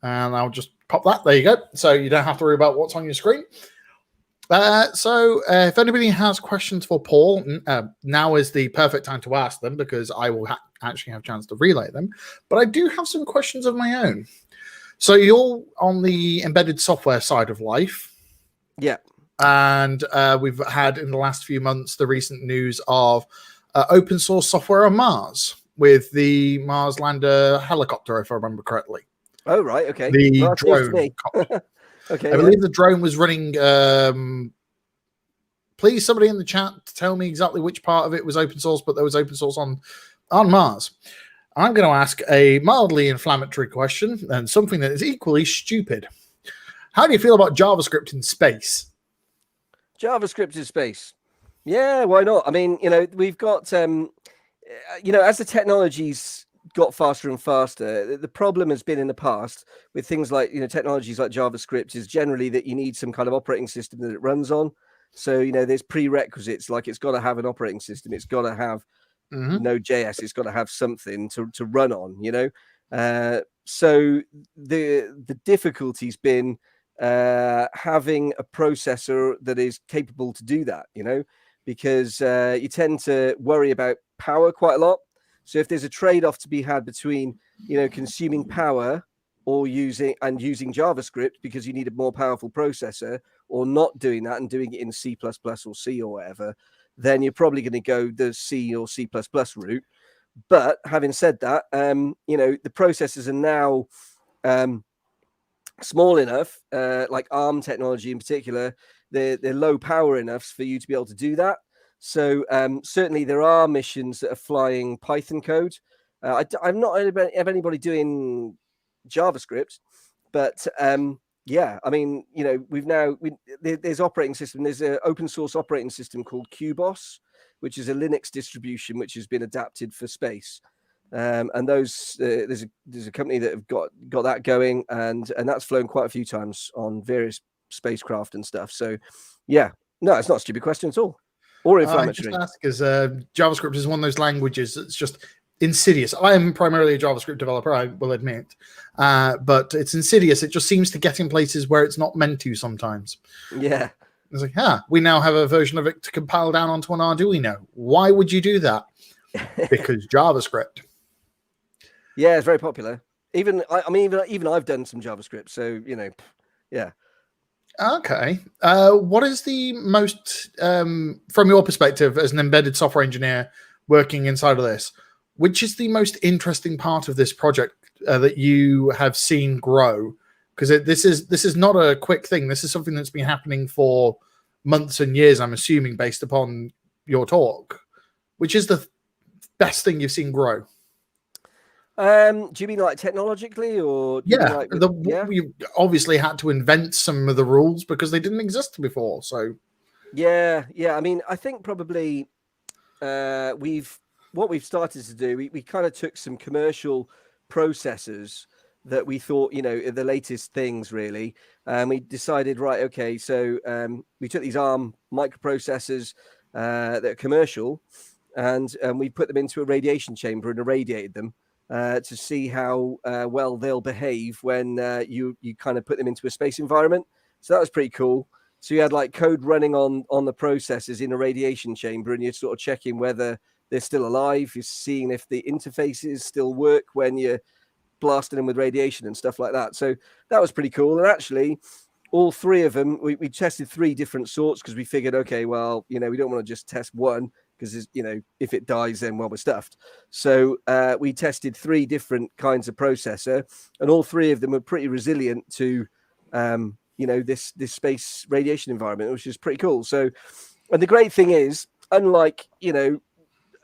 And I'll just pop that. There you go. So you don't have to worry about what's on your screen. So if anybody has questions for Paul, now is the perfect time to ask them, because I will actually have a chance to relay them. But I do have some questions of my own. So you're on the embedded software side of life. Yeah. And we've had in the last few months the recent news of open source software on Mars with the Mars lander helicopter, if I remember correctly. Oh, right. Okay. The drone. Okay. I believe the drone was running. Please, somebody in the chat, tell me exactly which part of it was open source, but there was open source on Mars. I'm going to ask a mildly inflammatory question and something that is equally stupid. How do you feel about JavaScript in space? JavaScript in space. Yeah, why not? I mean, we've got, as the technologies got faster and faster, the problem has been in the past with things like, technologies like JavaScript is generally that you need some kind of operating system that it runs on. So, you know, there's prerequisites, like it's got to have an operating system. It's got to have Node.js. It's got to have something to run on, you know. So the difficulty's been having a processor that is capable to do that, you know, because you tend to worry about power quite a lot. So if there's a trade-off to be had between, you know, consuming power or using JavaScript because you need a more powerful processor, or not doing that and doing it in C++ or C or whatever, then you're probably going to go the C or C++ route. But having said that, you know, the processors are now small enough, like ARM technology in particular, they're low power enough for you to be able to do that. So certainly there are missions that are flying Python code. I've not heard of anybody doing JavaScript, but yeah, I mean, you know, there's operating system. There's an open source operating system called QBOS, which is a Linux distribution which has been adapted for space. And those there's a company that have got that going, and that's flown quite a few times on various spacecraft and stuff. So yeah, no, it's not a stupid question at all, or inflammatory. I just ask because JavaScript is one of those languages that's just insidious. I am primarily a JavaScript developer, I will admit, but it's insidious. It just seems to get in places where it's not meant to sometimes. Yeah. It's like, we now have a version of it to compile down onto an Arduino. Why would you do that? Because JavaScript. Yeah, it's very popular. Even I've done some JavaScript, so you know, yeah. Okay. What is the most, from your perspective as an embedded software engineer working inside of this, which is the most interesting part of this project that you have seen grow? Because this is not a quick thing. This is something that's been happening for months and years, I'm assuming, based upon your talk. Which is the best thing you've seen grow? Do you mean like technologically, or you obviously had to invent some of the rules because they didn't exist before. So yeah. I mean, I think probably what we've started to do. We kind of took some commercial processors that we thought, you know, are the latest things really. We decided, right, okay, so we took these ARM microprocessors that are commercial, and we put them into a radiation chamber and irradiated them. To see how well they'll behave when you kind of put them into a space environment. So that was pretty cool. So you had like code running on the processors in a radiation chamber, and you're sort of checking whether they're still alive. You're seeing if the interfaces still work when you're blasting them with radiation and stuff like that. So that was pretty cool. And actually, all three of them, we tested three different sorts because we figured, okay, well, you know, we don't want to just test one, because, you know, if it dies, then, well, we're stuffed. So we tested three different kinds of processor, and all three of them are pretty resilient to, you know, this space radiation environment, which is pretty cool. So, and the great thing is, unlike, you know,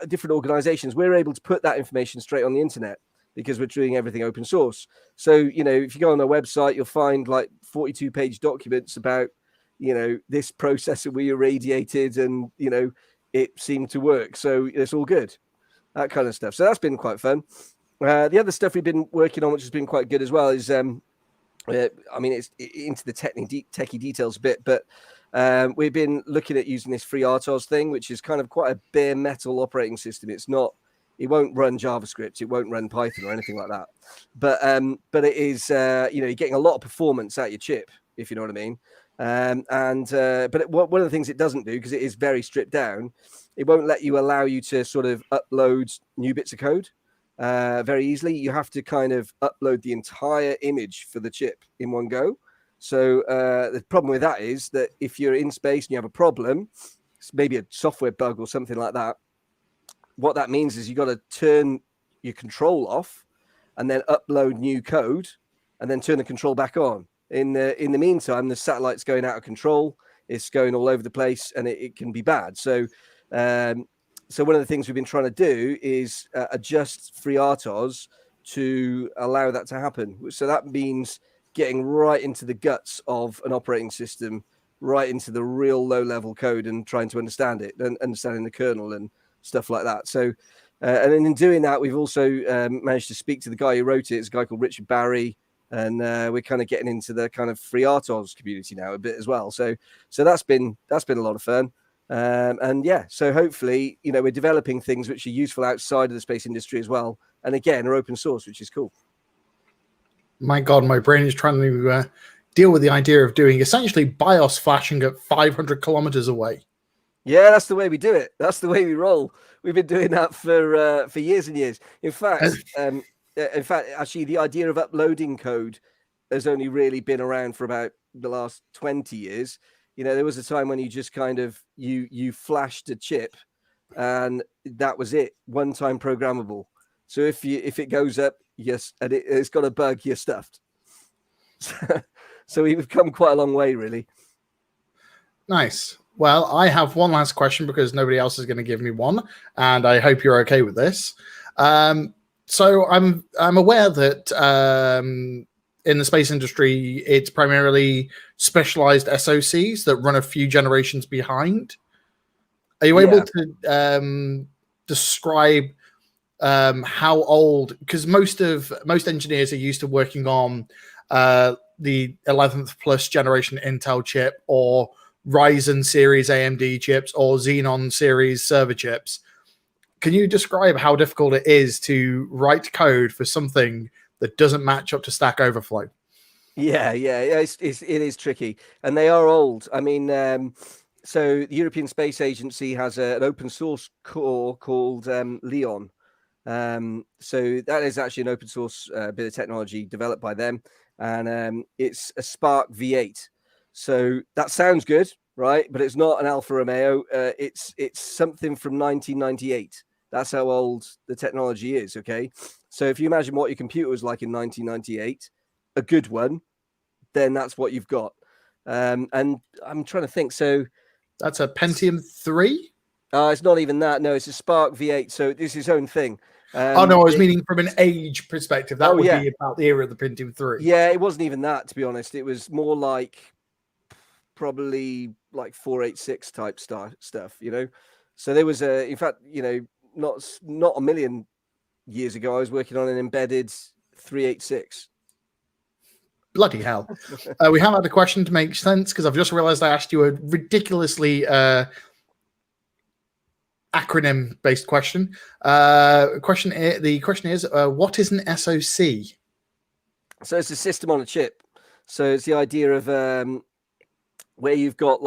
different organizations, we're able to put that information straight on the internet because we're doing everything open source. So, you know, if you go on their website, you'll find like 42-page documents about, you know, this processor we irradiated, and, you know, it seemed to work, so it's all good, that kind of stuff. So that's been quite fun. The other stuff we've been working on, which has been quite good as well, is I mean, it's into the techie details a bit, but we've been looking at using this FreeRTOS thing, which is kind of quite a bare metal operating system. It won't run JavaScript, it won't run Python or anything like that, but it is, you know, you're getting a lot of performance out your chip, if you know what I mean. But one of the things it doesn't do, because it is very stripped down, it won't allow you to sort of upload new bits of code very easily. You have to kind of upload the entire image for the chip in one go. So the problem with that is that if you're in space and you have a problem, maybe a software bug or something like that, what that means is you got to turn your control off and then upload new code and then turn the control back on. In the meantime, the satellite's going out of control. It's going all over the place, and it can be bad. So, so one of the things we've been trying to do is adjust FreeRTOS to allow that to happen. So that means getting right into the guts of an operating system, right into the real low-level code, and trying to understand it, and understanding the kernel and stuff like that. So, and then in doing that, we've also managed to speak to the guy who wrote it. It's a guy called Richard Barry. and we're kind of getting into the kind of free RTOS community now a bit as well. So that's been a lot of fun. And yeah, so hopefully, we're developing things which are useful outside of the space industry as well. And again, are open source, which is cool. My God, my brain is trying to deal with the idea of doing essentially BIOS flashing at 500 kilometers away. Yeah, that's the way we do it. That's the way we roll. We've been doing that for years and years. In fact, actually, the idea of uploading code has only really been around for about the last 20 years. There was a time when you just kind of you flashed a chip, and that was it. One-time programmable. So if it goes up, yes, and it's got a bug, you're stuffed. So we've come quite a long way, really. Nice. Well, I have one last question because nobody else is going to give me one, and I hope you're okay with this. So I'm aware that in the space industry, it's primarily specialized SoCs that run a few generations behind. Are you able to describe how old? Because most engineers are used to working on the 11th plus generation Intel chip, or Ryzen series AMD chips, or Xenon series server chips. Can you describe how difficult it is to write code for something that doesn't match up to Stack Overflow? Yeah, it is tricky, and they are old. I mean, so the European Space Agency has an open source core called Leon. So that is actually an open source bit of technology developed by them, and it's a Spark V8. So that sounds good, right? But it's not an Alfa Romeo. It's something from 1998. That's how old the technology is. Okay, so if you imagine what your computer was like in 1998, a good one, then that's what you've got. And I'm trying to think. So that's a Pentium 3. It's not even that. No, it's a Spark V8. So it's its own thing. Oh no, I was meaning from an age perspective. That would be about the era of the Pentium 3. Yeah, it wasn't even that, to be honest. It was more like probably like 486 type stuff. So there was in fact, not a million years ago, I was working on an embedded 386. Bloody hell. We have had a question to make sense, because I've just realized I asked you a ridiculously acronym-based question. The question is, what is an SoC? So it's a system on a chip. So it's the idea of where you've got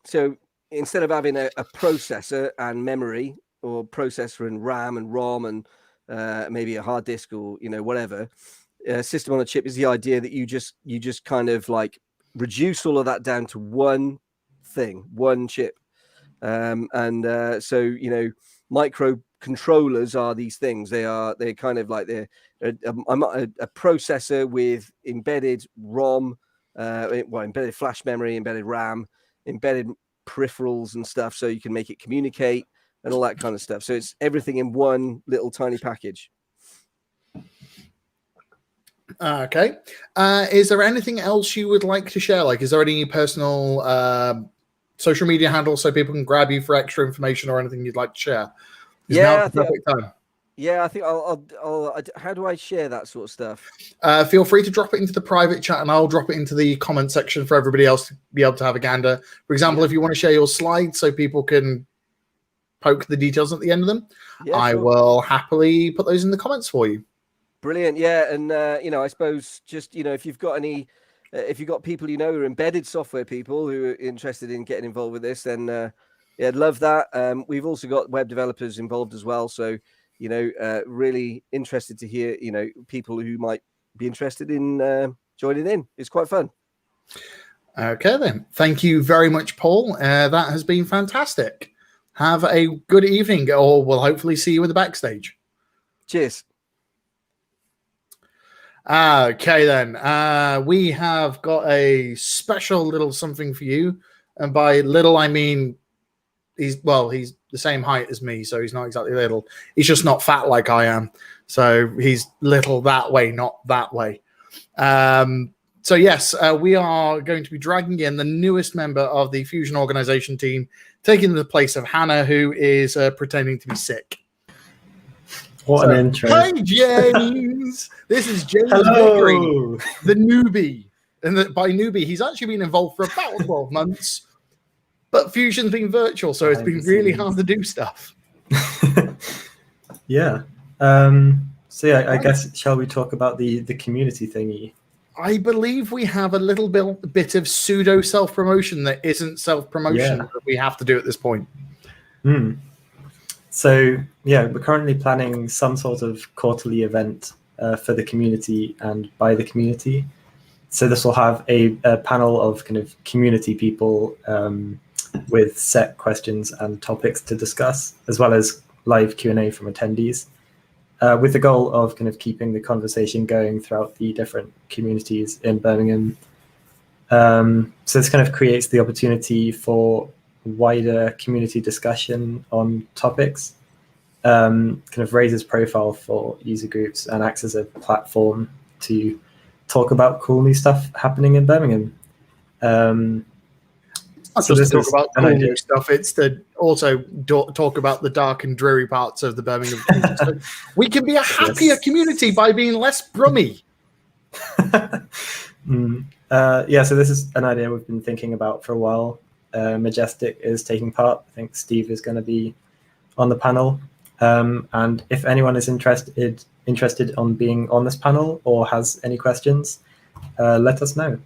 so instead of having a processor and memory, or processor and RAM and ROM and maybe a hard disk, or whatever, system on a chip is the idea that you just kind of reduce all of that down to one thing, one chip. So microcontrollers are these things. They're kind of like a processor with embedded ROM, embedded flash memory, embedded RAM, embedded peripherals and stuff, so you can make it communicate and all that kind of stuff. So it's everything in one little tiny package. Okay. Is there anything else you would like to share? Is there any personal social media handles so people can grab you for extra information, or anything you'd like to share? Yeah, I think I'll how do I share that sort of stuff? Feel free to drop it into the private chat, and I'll drop it into the comment section for everybody else to be able to have a gander. For example, if you want to share your slides so people can poke the details at the end of them, I will happily put those in the comments for you. Brilliant. Yeah. And, I suppose just, if you've got people, who are embedded software people who are interested in getting involved with this, then I'd love that. We've also got web developers involved as well. So, really interested to hear, people who might be interested in joining in. It's quite fun. Okay, then. Thank you very much, Paul. That has been fantastic. Have a good evening, or we'll hopefully see you in the backstage. Cheers. Okay, then. We have got a special little something for you. And by little, I mean he's the same height as me, so he's not exactly little. He's just not fat like I am. So he's little that way, not that way. So yes, we are going to be dragging in the newest member of the Fusion organization team, taking the place of Hannah, who is pretending to be sick. What an intro. Hi, James. This is James Vickery, Hello. the newbie. And by newbie, he's actually been involved for about 12 months. But Fusion's been virtual, so it's been really hard to do stuff. Yeah. So yeah, I guess, shall we talk about the community thingy? I believe we have a little bit of pseudo self-promotion that isn't self-promotion that we have to do at this point. So yeah, we're currently planning some sort of quarterly event for the community and by the community. So this will have a panel of kind of community people with set questions and topics to discuss, as well as live Q&A from attendees, with the goal of kind of keeping the conversation going throughout the different communities in Birmingham. So this kind of creates the opportunity for wider community discussion on topics, kind of raises profile for user groups and acts as a platform to talk about cool new stuff happening in Birmingham. Not So just this to talk is about an cool idea. new stuff, it's to also talk about the dark and dreary parts of the Birmingham community. So we can be a happier community by being less brummy. Yeah, so this is an idea we've been thinking about for a while. Majestic is taking part. I think Steve is going to be on the panel. And if anyone is interested on being on this panel or has any questions, let us know.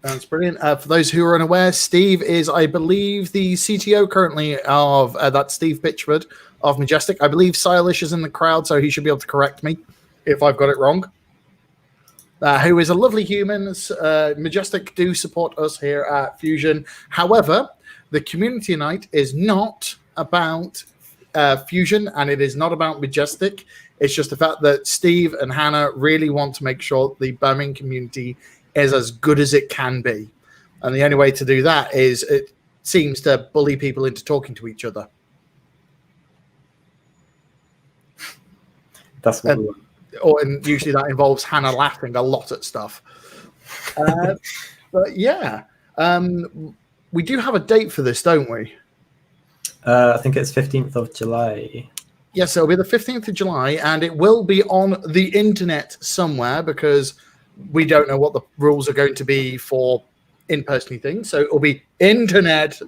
That's brilliant. For those who are unaware, Steve is, I believe, the CTO currently of that's Steve Pitchford of Majestic. I believe Silesh is in the crowd, so he should be able to correct me if I've got it wrong. Who is a lovely human. Majestic do support us here at Fusion. However, the community night is not about Fusion, and it is not about Majestic. It's just the fact that Steve and Hannah really want to make sure the Birmingham community is as good as it can be. And the only way to do that is it seems to bully people into talking to each other. That's what we want. And usually that involves Hannah laughing a lot at stuff. But yeah, we do have a date for this, don't we? I think it's 15th of July. Yes, it'll be the 15th of July, and it will be on the internet somewhere because we don't know what the rules are going to be for in-person things. So it'll be internet,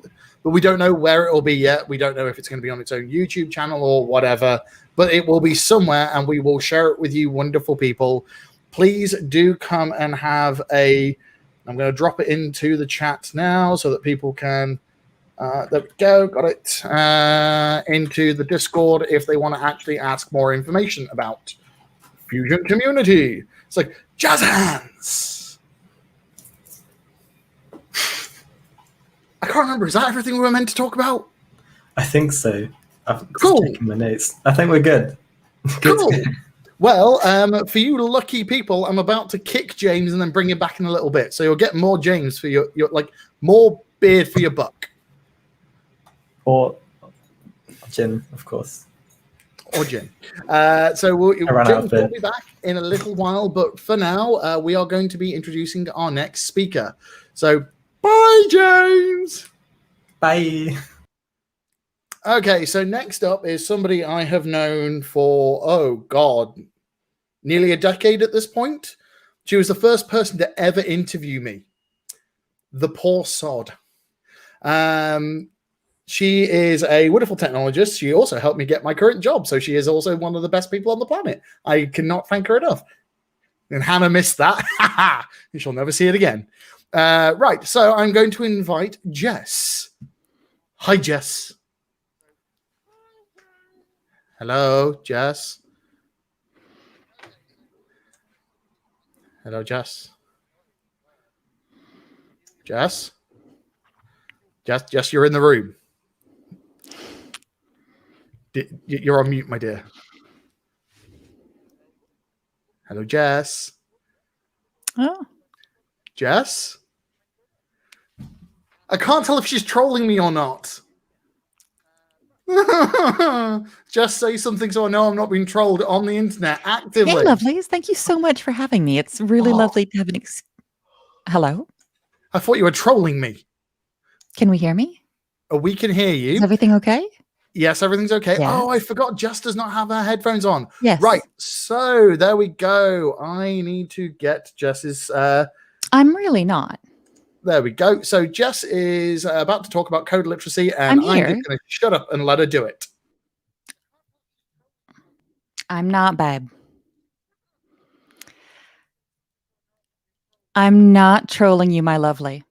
but we don't know where it'll be yet. We don't know if it's going to be on its own YouTube channel or whatever, but it will be somewhere, and we will share it with you wonderful people. Please do come and have I'm going to drop it into the chat now so that people can, there we go, got it, into the Discord if they want to actually ask more information about Fusion community. It's like, jazz hands. I can't remember. Is that everything we were meant to talk about? I think so. I've Cool. just checking my notes. I think we're good. Cool. Well, for you lucky people, I'm about to kick James and then bring him back in a little bit. So you'll get more James for your like more beard for your buck. Or Jim, of course. Or Jim. So James will be back in a little while, but for now, we are going to be introducing our next speaker. So, bye, James. Bye. Okay, so next up is somebody I have known for, oh God, nearly a decade at this point. She was the first person to ever interview me. The poor sod. She is a wonderful technologist. She also helped me get my current job. So she is also one of the best people on the planet. I cannot thank her enough. And Hannah missed that. You shall never see it again. Right. So I'm going to invite Jess. Hi, Jess. Hello, Jess. Hello, Jess. Jess? Jess, you're in the room. You're on mute, my dear. Hello, Jess. Oh. Jess? I can't tell if she's trolling me or not. Just say something so I know I'm not being trolled on the internet actively. Hey, lovelies. Thank you so much for having me. It's really lovely to have an Hello? I thought you were trolling me. Can we hear me? We can hear you. Is everything okay? Yes, everything's okay. Yes. Oh, I forgot Jess does not have her headphones on. Yes. Right. So there we go. I need to get Jess's. I'm really not. There we go. So Jess is about to talk about code literacy, and I'm here. just going to shut up and let her do it. I'm not, babe. I'm not trolling you, my lovely.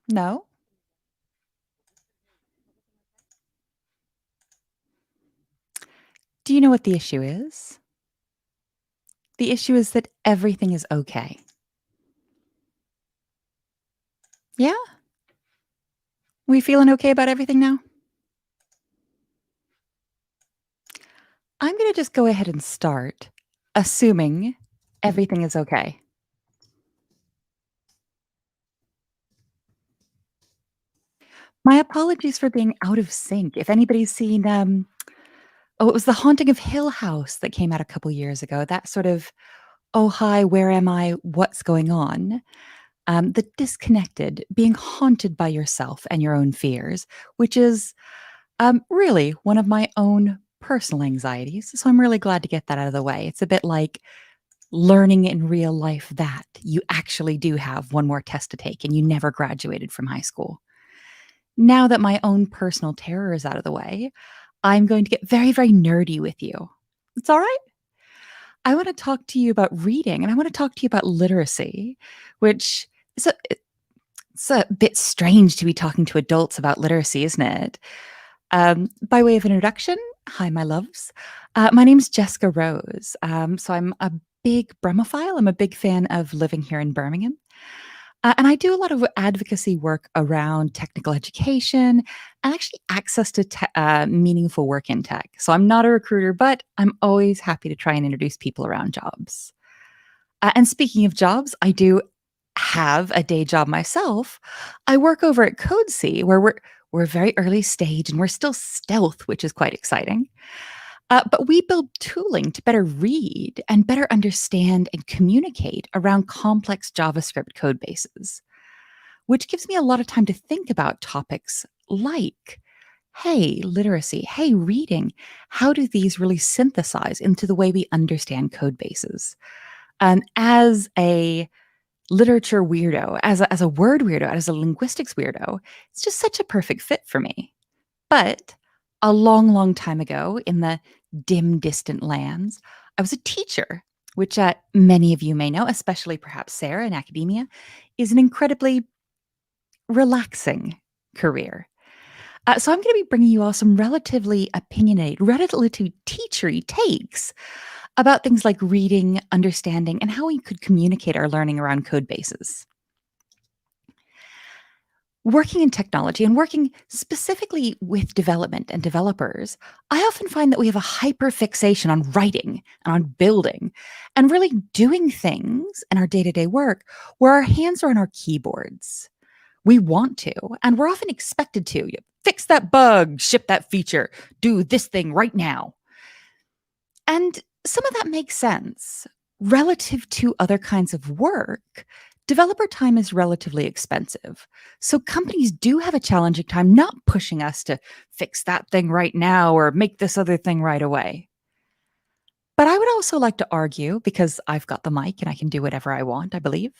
No. Do you know what the issue is? The issue is that everything is okay. Yeah? We feeling okay about everything now? I'm going to just go ahead and start, assuming everything is okay. My apologies for being out of sync. If anybody's seen, it was The Haunting of Hill House that came out a couple years ago. That sort of, oh, hi, where am I? What's going on? The disconnected, being haunted by yourself and your own fears, which is really one of my own personal anxieties. So I'm really glad to get that out of the way. It's a bit like learning in real life that you actually do have one more test to take and you never graduated from high school. Now that my own personal terror is out of the way, I'm going to get very, very nerdy with you. It's all right? I want to talk to you about reading, and I want to talk to you about literacy, which is it's a bit strange to be talking to adults about literacy, isn't it? By way of introduction, hi, my loves. My name's Jessica Rose. So I'm a big Bremophile. I'm a big fan of living here in Birmingham. And I do a lot of advocacy work around technical education and actually access to meaningful work in tech. So I'm not a recruiter, but I'm always happy to try and introduce people around jobs. And speaking of jobs, I do have a day job myself. I work over at CodeC, where we're very early stage and we're still stealth, which is quite exciting. But we build tooling to better read and better understand and communicate around complex JavaScript code bases, which gives me a lot of time to think about topics like, hey, literacy, hey, reading. How do these really synthesize into the way we understand code bases? As a literature weirdo, as a word weirdo, as a linguistics weirdo, it's just such a perfect fit for me. But a long, long time ago, in the dim, distant lands, I was a teacher, which many of you may know, especially perhaps Sarah in academia, is an incredibly relaxing career. So I'm going to be bringing you all some relatively opinionated, relatively teachery takes about things like reading, understanding, and how we could communicate our learning around code bases. Working in technology and working specifically with development and developers, I often find that we have a hyperfixation on writing and on building and really doing things in our day-to-day work where our hands are on our keyboards. We want to, and we're often expected to. Fix that bug, ship that feature, do this thing right now. And some of that makes sense. Relative to other kinds of work, developer time is relatively expensive. So companies do have a challenging time not pushing us to fix that thing right now or make this other thing right away. But I would also like to argue, because I've got the mic and I can do whatever I want, I believe,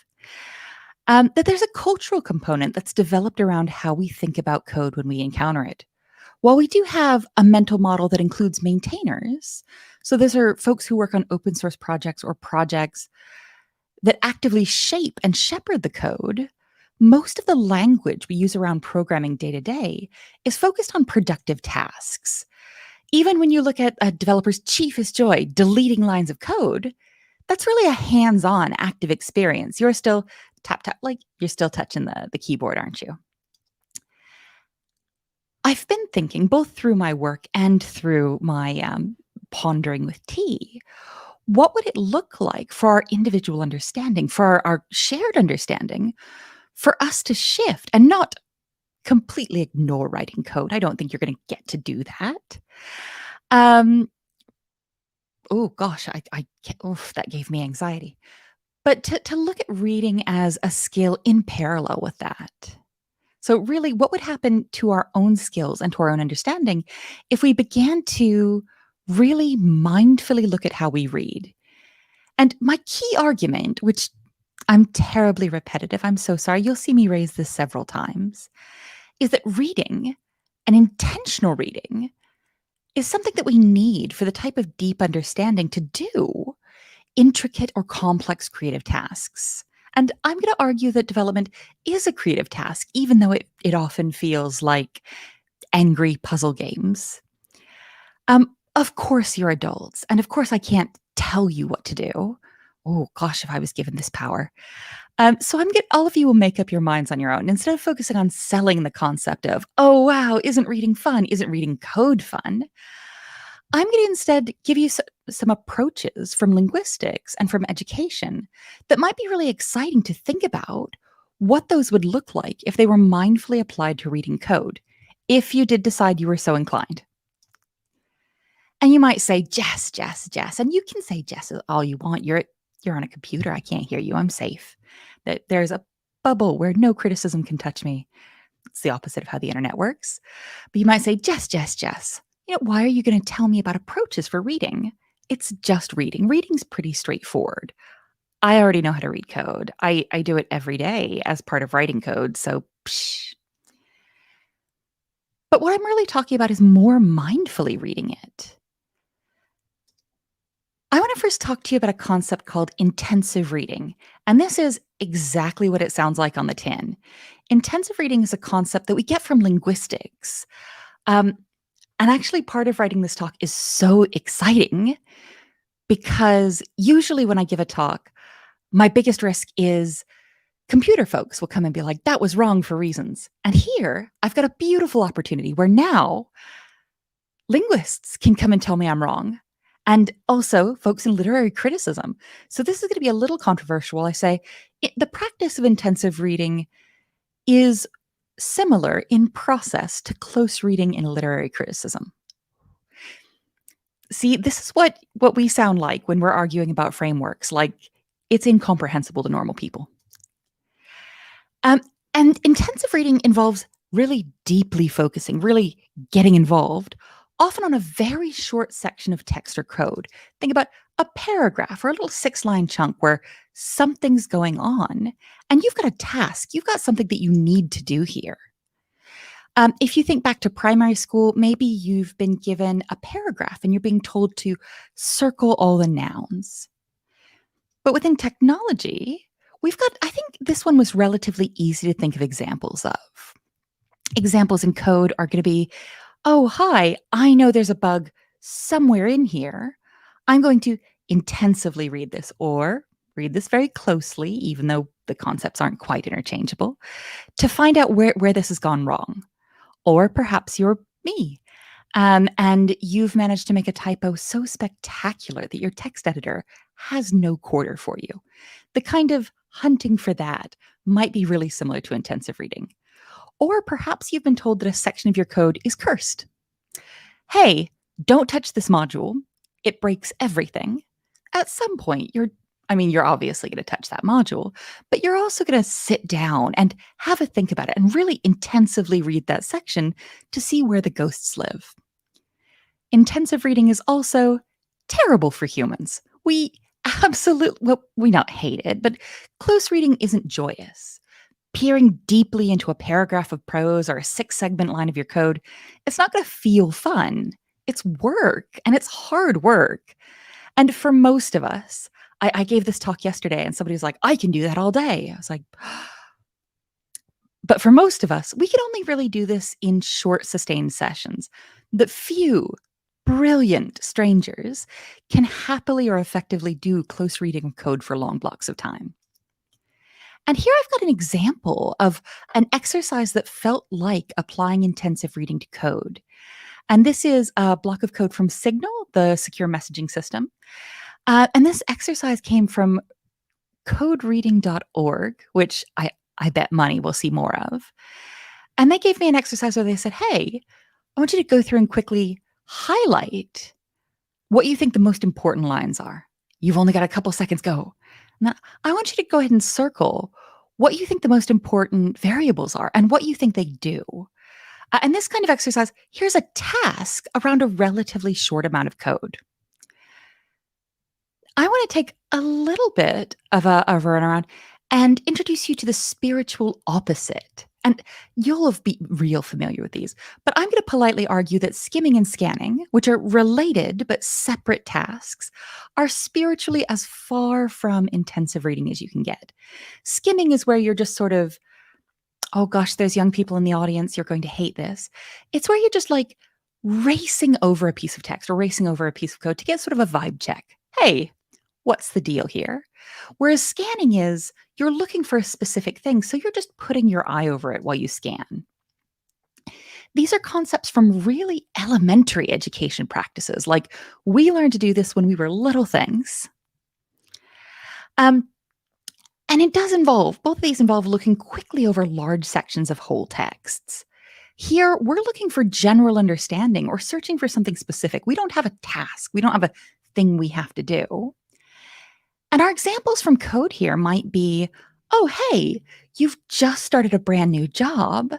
that there's a cultural component that's developed around how we think about code when we encounter it. While we do have a mental model that includes maintainers, so those are folks who work on open source projects or projects that actively shape and shepherd the code, most of the language we use around programming day to day is focused on productive tasks. Even when you look at a developer's chiefest joy, deleting lines of code, that's really a hands-on active experience. You're still tap, like you're still touching the keyboard, aren't you? I've been thinking, both through my work and through my pondering with tea, what would it look like for our individual understanding, for our shared understanding, for us to shift and not completely ignore writing code? I don't think you're going to get to do that. Oh gosh, I can't, oof, that gave me anxiety. but to look at reading as a skill in parallel with that. So really, what would happen to our own skills and to our own understanding if we began to really mindfully look at how we read? And my key argument, which I'm terribly repetitive, I'm so sorry, you'll see me raise this several times, is that reading, and intentional reading, is something that we need for the type of deep understanding to do intricate or complex creative tasks. And I'm going to argue that development is a creative task, even though it often feels like angry puzzle games. Of course, you're adults, and of course, I can't tell you what to do. Oh gosh, if I was given this power. So all of you will make up your minds on your own. Instead of focusing on selling the concept of, oh wow, isn't reading fun? Isn't reading code fun? I'm going to instead give you some approaches from linguistics and from education that might be really exciting to think about what those would look like if they were mindfully applied to reading code, if you did decide you were so inclined. And you might say, Jess, and you can say Jess all you want. You're on a computer. I can't hear you. I'm safe. There's a bubble where no criticism can touch me. It's the opposite of how the internet works. But you might say, Jess. Why are you going to tell me about approaches for reading? It's just reading. Reading's pretty straightforward. I already know how to read code. I do it every day as part of writing code. So, psh. But what I'm really talking about is more mindfully reading it. I want to first talk to you about a concept called intensive reading. And this is exactly what it sounds like on the tin. Intensive reading is a concept that we get from linguistics. And actually, part of writing this talk is so exciting because usually when I give a talk, my biggest risk is computer folks will come and be like, that was wrong for reasons. And here, I've got a beautiful opportunity where now linguists can come and tell me I'm wrong. And also folks in literary criticism. So this is going to be a little controversial. I say the practice of intensive reading is similar in process to close reading in literary criticism. See, this is what we sound like when we're arguing about frameworks, like it's incomprehensible to normal people. And intensive reading involves really deeply focusing, really getting involved, often on a very short section of text or code. Think about a paragraph or a little 6-line chunk where something's going on and you've got a task, you've got something that you need to do here. If you think back to primary school, maybe you've been given a paragraph and you're being told to circle all the nouns. But within technology, I think this one was relatively easy to think of examples of. Examples in code are going to be, oh, hi, I know there's a bug somewhere in here. I'm going to intensively read this or read this very closely, even though the concepts aren't quite interchangeable, to find out where this has gone wrong. Or perhaps you're me, and you've managed to make a typo so spectacular that your text editor has no quarter for you. The kind of hunting for that might be really similar to intensive reading. Or perhaps you've been told that a section of your code is cursed. Hey, don't touch this module. It breaks everything. At some point, you're obviously going to touch that module, but you're also going to sit down and have a think about it and really intensively read that section to see where the ghosts live. Intensive reading is also terrible for humans. We not hate it, but close reading isn't joyous. Peering deeply into a paragraph of prose or a 6-segment line of your code, it's not going to feel fun. It's work, and it's hard work. And for most of us, I gave this talk yesterday and somebody was like, I can do that all day. I was like, but for most of us, we can only really do this in short, sustained sessions. The few brilliant strangers can happily or effectively do close reading of code for long blocks of time. And here I've got an example of an exercise that felt like applying intensive reading to code. And this is a block of code from Signal, the secure messaging system. And this exercise came from codereading.org, which I bet money we'll see more of. And they gave me an exercise where they said, hey, I want you to go through and quickly highlight what you think the most important lines are. You've only got a couple seconds, go. Now, I want you to go ahead and circle what you think the most important variables are and what you think they do. And this kind of exercise, here's a task around a relatively short amount of code. I want to take a little bit of a runaround and introduce you to the spiritual opposite. And you'll be real familiar with these, but I'm going to politely argue that skimming and scanning, which are related but separate tasks, are spiritually as far from intensive reading as you can get. Skimming is where you're just sort of, oh gosh, there's young people in the audience, you're going to hate this. It's where you're just like racing over a piece of text or racing over a piece of code to get sort of a vibe check. Hey, what's the deal here? Whereas scanning is, you're looking for a specific thing, so you're just putting your eye over it while you scan. These are concepts from really elementary education practices, like we learned to do this when we were little things. And it does involve, both of these involve looking quickly over large sections of whole texts. Here, we're looking for general understanding or searching for something specific. We don't have a task. We don't have a thing we have to do. And our examples from code here might be, oh, hey, you've just started a brand new job,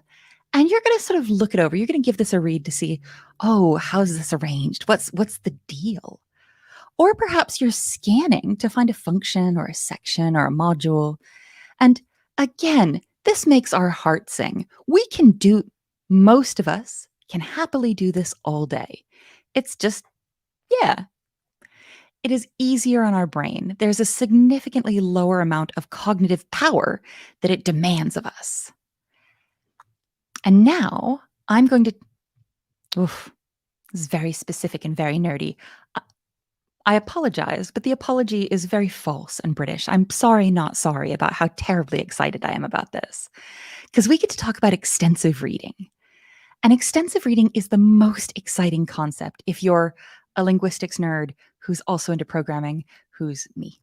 and you're going to sort of look it over. You're going to give this a read to see, oh, how's this arranged? What's the deal? Or perhaps you're scanning to find a function or a section or a module. And again, this makes our heart sing. Most of us can happily do this all day. It's just, yeah. It is easier on our brain. There's a significantly lower amount of cognitive power that it demands of us. And now I'm going to, this is very specific and very nerdy. I apologize, but the apology is very false and British. I'm sorry, not sorry about how terribly excited I am about this. Because we get to talk about extensive reading. And extensive reading is the most exciting concept if you're a linguistics nerd who's also into programming, who's me.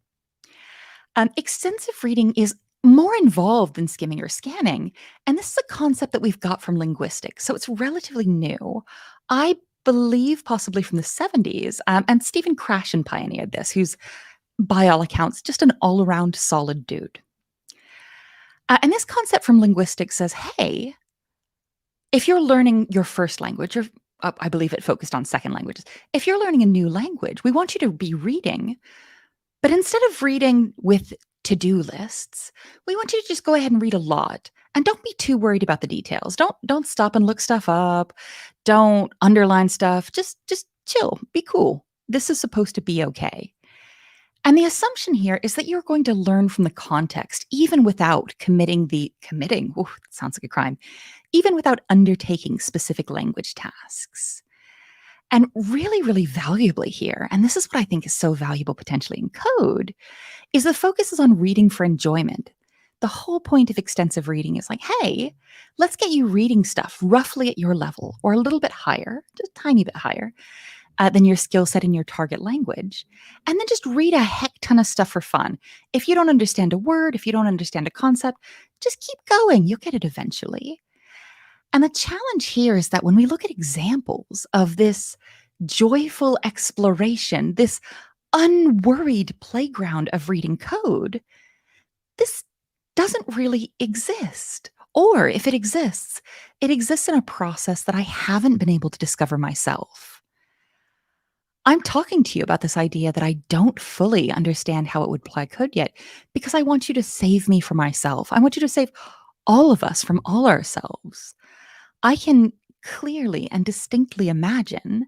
Extensive reading is more involved than skimming or scanning. And this is a concept that we've got from linguistics. So it's relatively new. I believe possibly from the 70s. And Stephen Krashen pioneered this, who's, by all accounts, just an all-around solid dude. And this concept from linguistics says, hey, if you're learning your first language, or I believe it focused on second languages. If you're learning a new language, we want you to be reading, but instead of reading with to-do lists, we want you to just go ahead and read a lot. And don't be too worried about the details. Don't stop and look stuff up. Don't underline stuff. Just chill. Be cool. This is supposed to be okay. And the assumption here is that you're going to learn from the context, even without committing, that sounds like a crime, even without undertaking specific language tasks. And really, really valuably here, and this is what I think is so valuable potentially in code, is the focus is on reading for enjoyment. The whole point of extensive reading is like, hey, let's get you reading stuff roughly at your level or a little bit higher, just a tiny bit higher, than your skill set in your target language. And then just read a heck ton of stuff for fun. If you don't understand a word, if you don't understand a concept, just keep going. You'll get it eventually. And the challenge here is that when we look at examples of this joyful exploration, this unworried playground of reading code, this doesn't really exist. Or if it exists in a process that I haven't been able to discover myself. I'm talking to you about this idea that I don't fully understand how it would apply code yet, because I want you to save me from myself. I want you to save all of us from all ourselves. I can clearly and distinctly imagine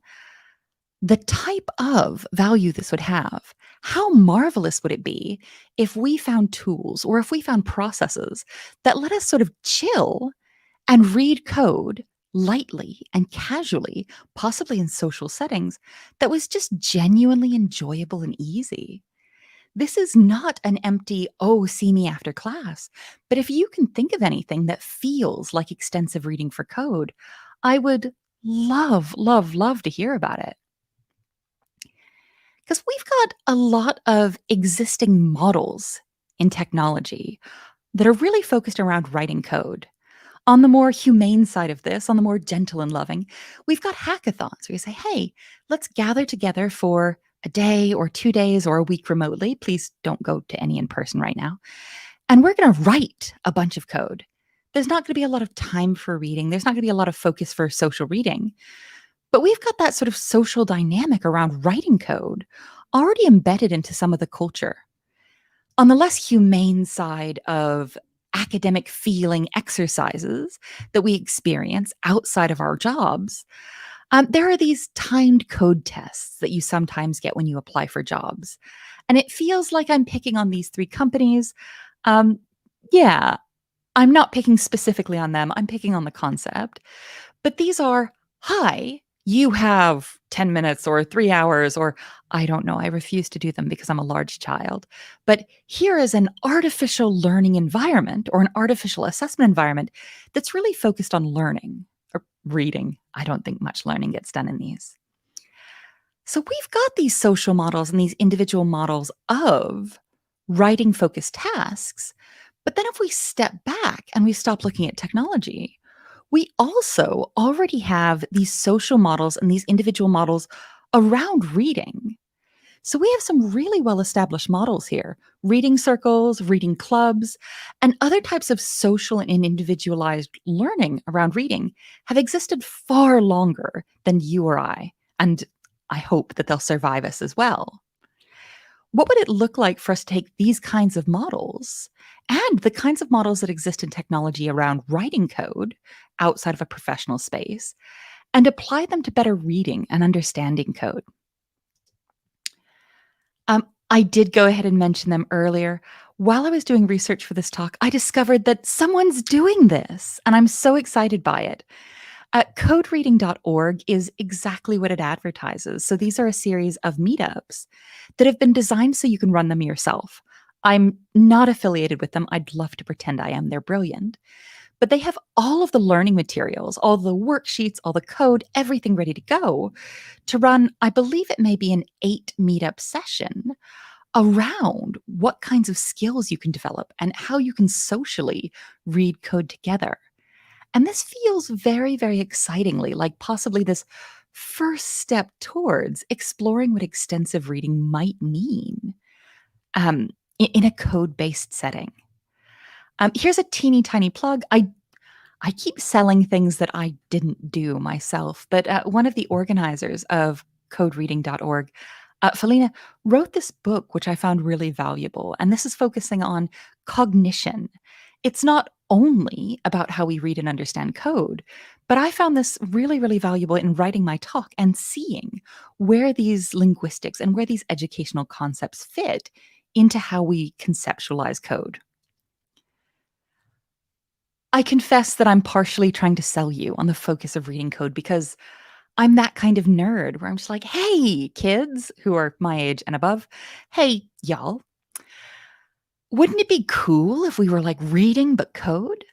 the type of value this would have. How marvelous would it be if we found tools or if we found processes that let us sort of chill and read code lightly and casually, possibly in social settings, that was just genuinely enjoyable and easy. This is not an empty, oh, see me after class. But if you can think of anything that feels like extensive reading for code, I would love, love, love to hear about it. Because we've got a lot of existing models in technology that are really focused around writing code. On the more humane side of this, on the more gentle and loving, we've got hackathons where you say, hey, let's gather together for a day or 2 days or a week remotely. Please don't go to any in person right now. And we're going to write a bunch of code. There's not going to be a lot of time for reading. There's not going to be a lot of focus for social reading. But we've got that sort of social dynamic around writing code already embedded into some of the culture. On the less humane side of academic feeling exercises that we experience outside of our jobs, there are these timed code tests that you sometimes get when you apply for jobs. And it feels like I'm picking on these 3 companies. Yeah, I'm not picking specifically on them. I'm picking on the concept. But these are, hi, you have 10 minutes or 3 hours, or I don't know. I refuse to do them because I'm a large child. But here is an artificial learning environment or an artificial assessment environment that's really focused on learning or reading. I don't think much learning gets done in these. So we've got these social models and these individual models of writing focused tasks. But then if we step back and we stop looking at technology, we also already have these social models and these individual models around reading. So we have some really well-established models here: reading circles, reading clubs, and other types of social and individualized learning around reading have existed far longer than you or I, and I hope that they'll survive us as well. What would it look like for us to take these kinds of models and the kinds of models that exist in technology around writing code outside of a professional space and apply them to better reading and understanding code? I did go ahead and mention them earlier. While I was doing research for this talk, I discovered that someone's doing this, and I'm so excited by it. Codereading.org is exactly what it advertises. So these are a series of meetups that have been designed so you can run them yourself. I'm not affiliated with them. I'd love to pretend I am. They're brilliant. But they have all of the learning materials, all the worksheets, all the code, everything ready to go to run, I believe it may be an 8 meetup session around what kinds of skills you can develop and how you can socially read code together. And this feels very, very excitingly like possibly this first step towards exploring what extensive reading might mean in a code-based setting. Here's a teeny tiny plug. I keep selling things that I didn't do myself, but one of the organizers of codereading.org, Felina, wrote this book, which I found really valuable. And this is focusing on cognition. It's not only about how we read and understand code, but I found this really, really valuable in writing my talk and seeing where these linguistics and where these educational concepts fit into how we conceptualize code. I confess that I'm partially trying to sell you on the focus of reading code because I'm that kind of nerd where I'm just like, hey, kids who are my age and above, hey, y'all, wouldn't it be cool if we were like reading but code?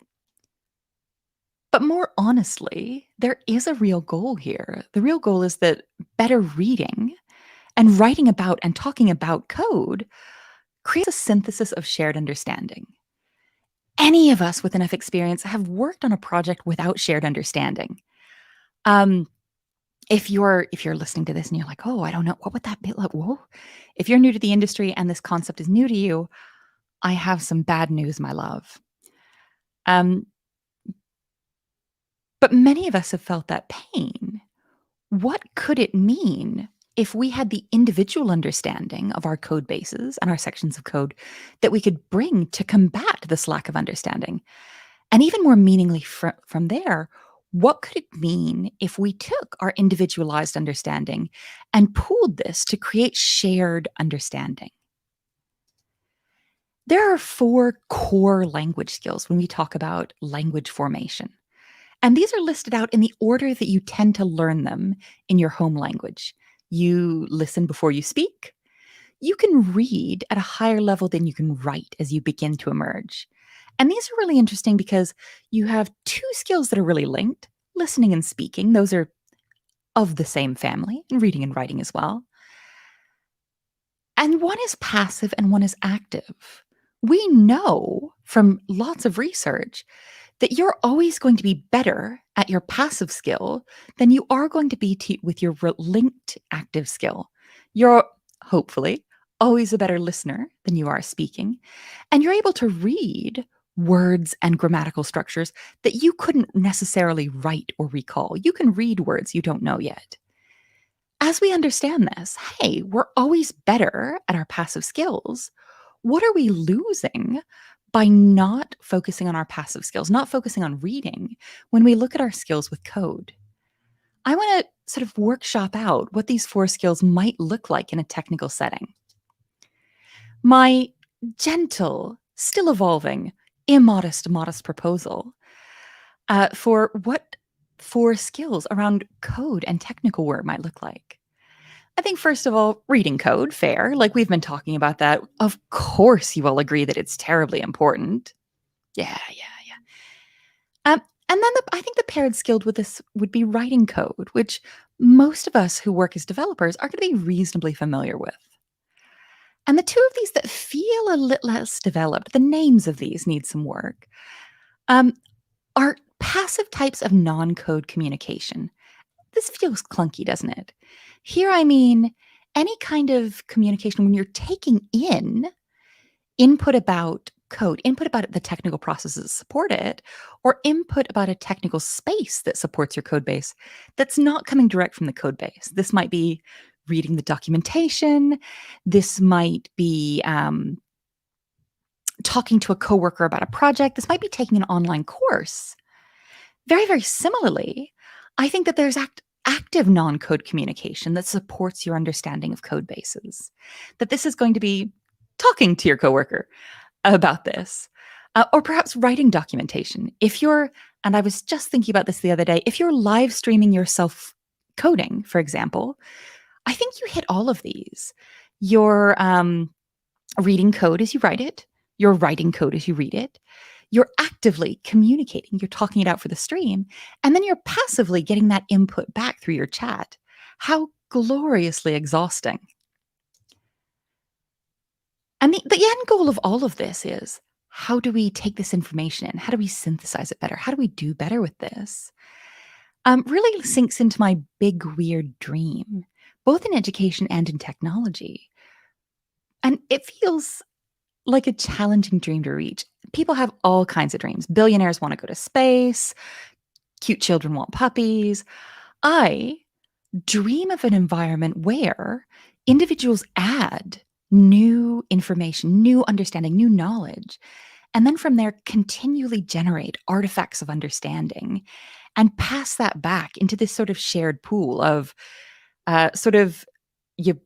But more honestly, there is a real goal here. The real goal is that better reading and writing about and talking about code creates a synthesis of shared understanding. Any of us with enough experience have worked on a project without shared understanding. If you're listening to this and you're like, oh, I don't know, what would that be like? Whoa. If you're new to the industry and this concept is new to you, I have some bad news, my love. But many of us have felt that pain. What could it mean if we had the individual understanding of our code bases and our sections of code that we could bring to combat this lack of understanding? And even more meaningfully from there, what could it mean if we took our individualized understanding and pooled this to create shared understanding? There are 4 core language skills when we talk about language formation. And these are listed out in the order that you tend to learn them in your home language. You listen before you speak. You can read at a higher level than you can write as you begin to emerge. And these are really interesting because you have 2 skills that are really linked: listening and speaking. Those are of the same family, and reading and writing as well. And one is passive and one is active. We know from lots of research that you're always going to be better at your passive skill than you are going to be with your linked active skill. You're, hopefully, always a better listener than you are speaking, and you're able to read words and grammatical structures that you couldn't necessarily write or recall. You can read words you don't know yet. As we understand this, hey, we're always better at our passive skills. What are we losing by not focusing on our passive skills, not focusing on reading when we look at our skills with code? I want to sort of workshop out what these 4 skills might look like in a technical setting. My gentle, still evolving, modest proposal for what 4 skills around code and technical work might look like. I think, first of all, reading code, fair. Like, we've been talking about that. Of course, you all agree that it's terribly important. Yeah. And then I think the paired skill with this would be writing code, which most of us who work as developers are going to be reasonably familiar with. And the 2 of these that feel a little less developed, the names of these need some work, are passive types of non-code communication. This feels clunky, doesn't it? Here, I mean any kind of communication when you're taking in input about code, input about the technical processes that support it, or input about a technical space that supports your code base that's not coming direct from the code base. This might be reading the documentation. This might be talking to a coworker about a project. This might be taking an online course. Very, very similarly, I think that there's active non-code communication that supports your understanding of code bases. That this is going to be talking to your coworker about this, or perhaps writing documentation. If you're, and I was just thinking about this the other day, if you're live streaming yourself coding, for example, I think you hit all of these. You're reading code as you write it. You're writing code as you read it. You're actively communicating. You're talking it out for the stream. And then you're passively getting that input back through your chat. How gloriously exhausting. And the end goal of all of this is, how do we take this information in? How do we synthesize it better? How do we do better with this? Really sinks into my big, weird dream, both in education and in technology. And it feels like a challenging dream to reach. People have all kinds of dreams. Billionaires want to go to space. Cute children want puppies. I dream of an environment where individuals add new information, new understanding, new knowledge, and then from there continually generate artifacts of understanding and pass that back into this sort of shared pool of sort of, you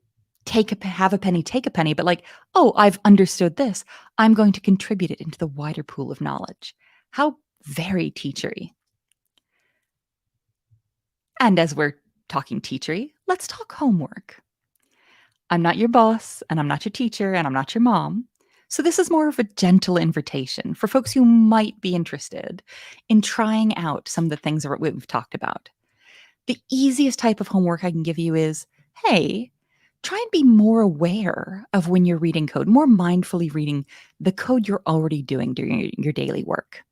have a penny, take a penny, but like, oh, I've understood this. I'm going to contribute it into the wider pool of knowledge. How very teachery. And as we're talking teachery, let's talk homework. I'm not your boss, and I'm not your teacher, and I'm not your mom. So this is more of a gentle invitation for folks who might be interested in trying out some of the things that we've talked about. The easiest type of homework I can give you is, hey, try and be more aware of when you're reading code, more mindfully reading the code you're already doing during your daily work.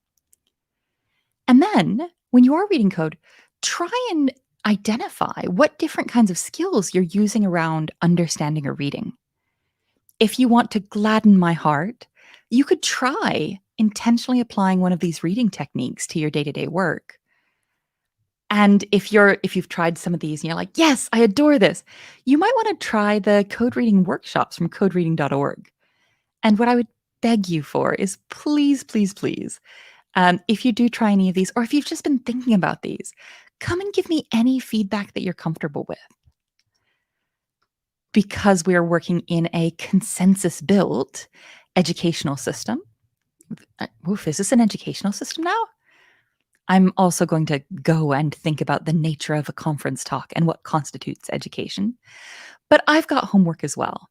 And then when you are reading code, try and identify what different kinds of skills you're using around understanding or reading. If you want to gladden my heart, you could try intentionally applying one of these reading techniques to your day-to-day work. And if you've tried some of these and you're like, yes, I adore this, you might want to try the code reading workshops from codereading.org. And what I would beg you for is please, please, please, if you do try any of these, or if you've just been thinking about these, come and give me any feedback that you're comfortable with. Because we are working in a consensus-built educational system. Oof, is this an educational system now? I'm also going to go and think about the nature of a conference talk and what constitutes education. But I've got homework as well.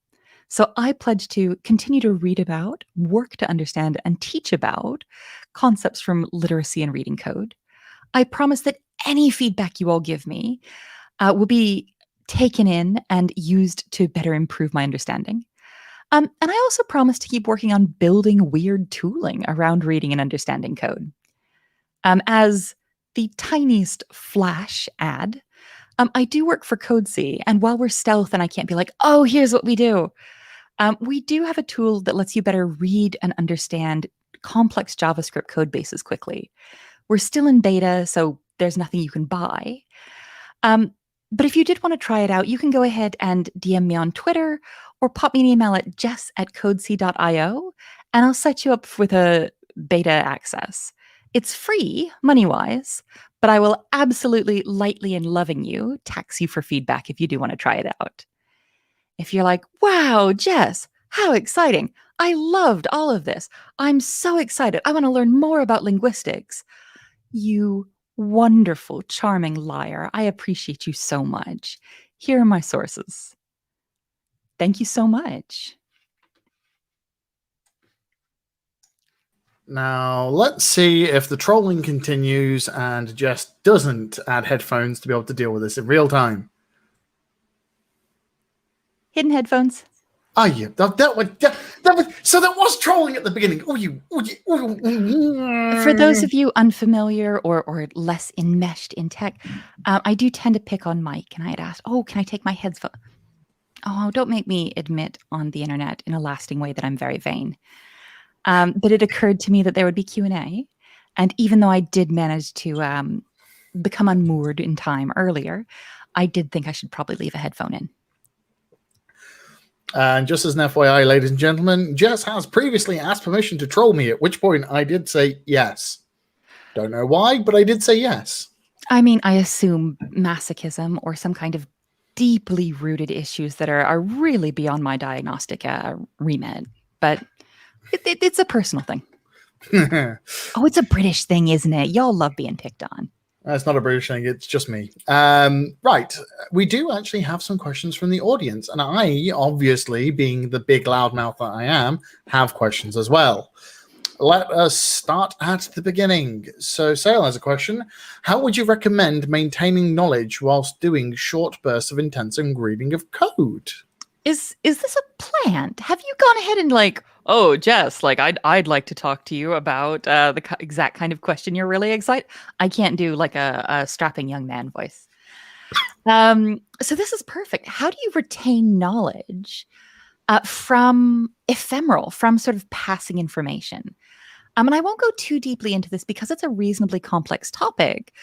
So I pledge to continue to read about, work to understand, and teach about concepts from literacy and reading code. I promise that any feedback you all give me will be taken in and used to better improve my understanding. And I also promise to keep working on building weird tooling around reading and understanding code. As the tiniest flash ad, I do work for CodeC, and while we're stealth and I can't be like, oh, here's what we do have a tool that lets you better read and understand complex JavaScript code bases quickly. We're still in beta, so there's nothing you can buy. But if you did want to try it out, you can go ahead and DM me on Twitter or pop me an email at jess@codec.io, and I'll set you up with a beta access. It's free, money-wise, but I will absolutely lightly and loving you tax you for feedback if you do want to try it out. If you're like, wow, Jess, how exciting. I loved all of this. I'm so excited. I want to learn more about linguistics. You wonderful, charming liar. I appreciate you so much. Here are my sources. Thank you so much. Now, let's see if the trolling continues and Jess doesn't add headphones to be able to deal with this in real time. Hidden headphones. Oh, yeah. So that was trolling at the beginning. For those of you unfamiliar or less enmeshed in tech, I do tend to pick on Mike, and I had asked, oh, can I take my headphones? Oh, don't make me admit on the internet in a lasting way that I'm very vain. But it occurred to me that there would be Q&A. And even though I did manage to become unmoored in time earlier, I did think I should probably leave a headphone in. And just as an FYI, ladies and gentlemen, Jess has previously asked permission to troll me, at which point I did say yes. Don't know why, but I did say yes. I mean, I assume masochism or some kind of deeply rooted issues that are really beyond my diagnostic remit. But it's a personal thing. Oh, it's a British thing, isn't it? Y'all love being picked on. That's not a British thing. It's just me. Right. We do actually have some questions from the audience. And I, obviously, being the big loudmouth that I am, have questions as well. Let us start at the beginning. So, Sale has a question. How would you recommend maintaining knowledge whilst doing short bursts of intensive reading of code? Is this a plant? Have you gone ahead and like, oh, Jess, like I'd like to talk to you about the exact kind of question you're really excited. I can't do like a strapping young man voice. So this is perfect. How do you retain knowledge from ephemeral, from sort of passing information? And I won't go too deeply into this because it's a reasonably complex topic.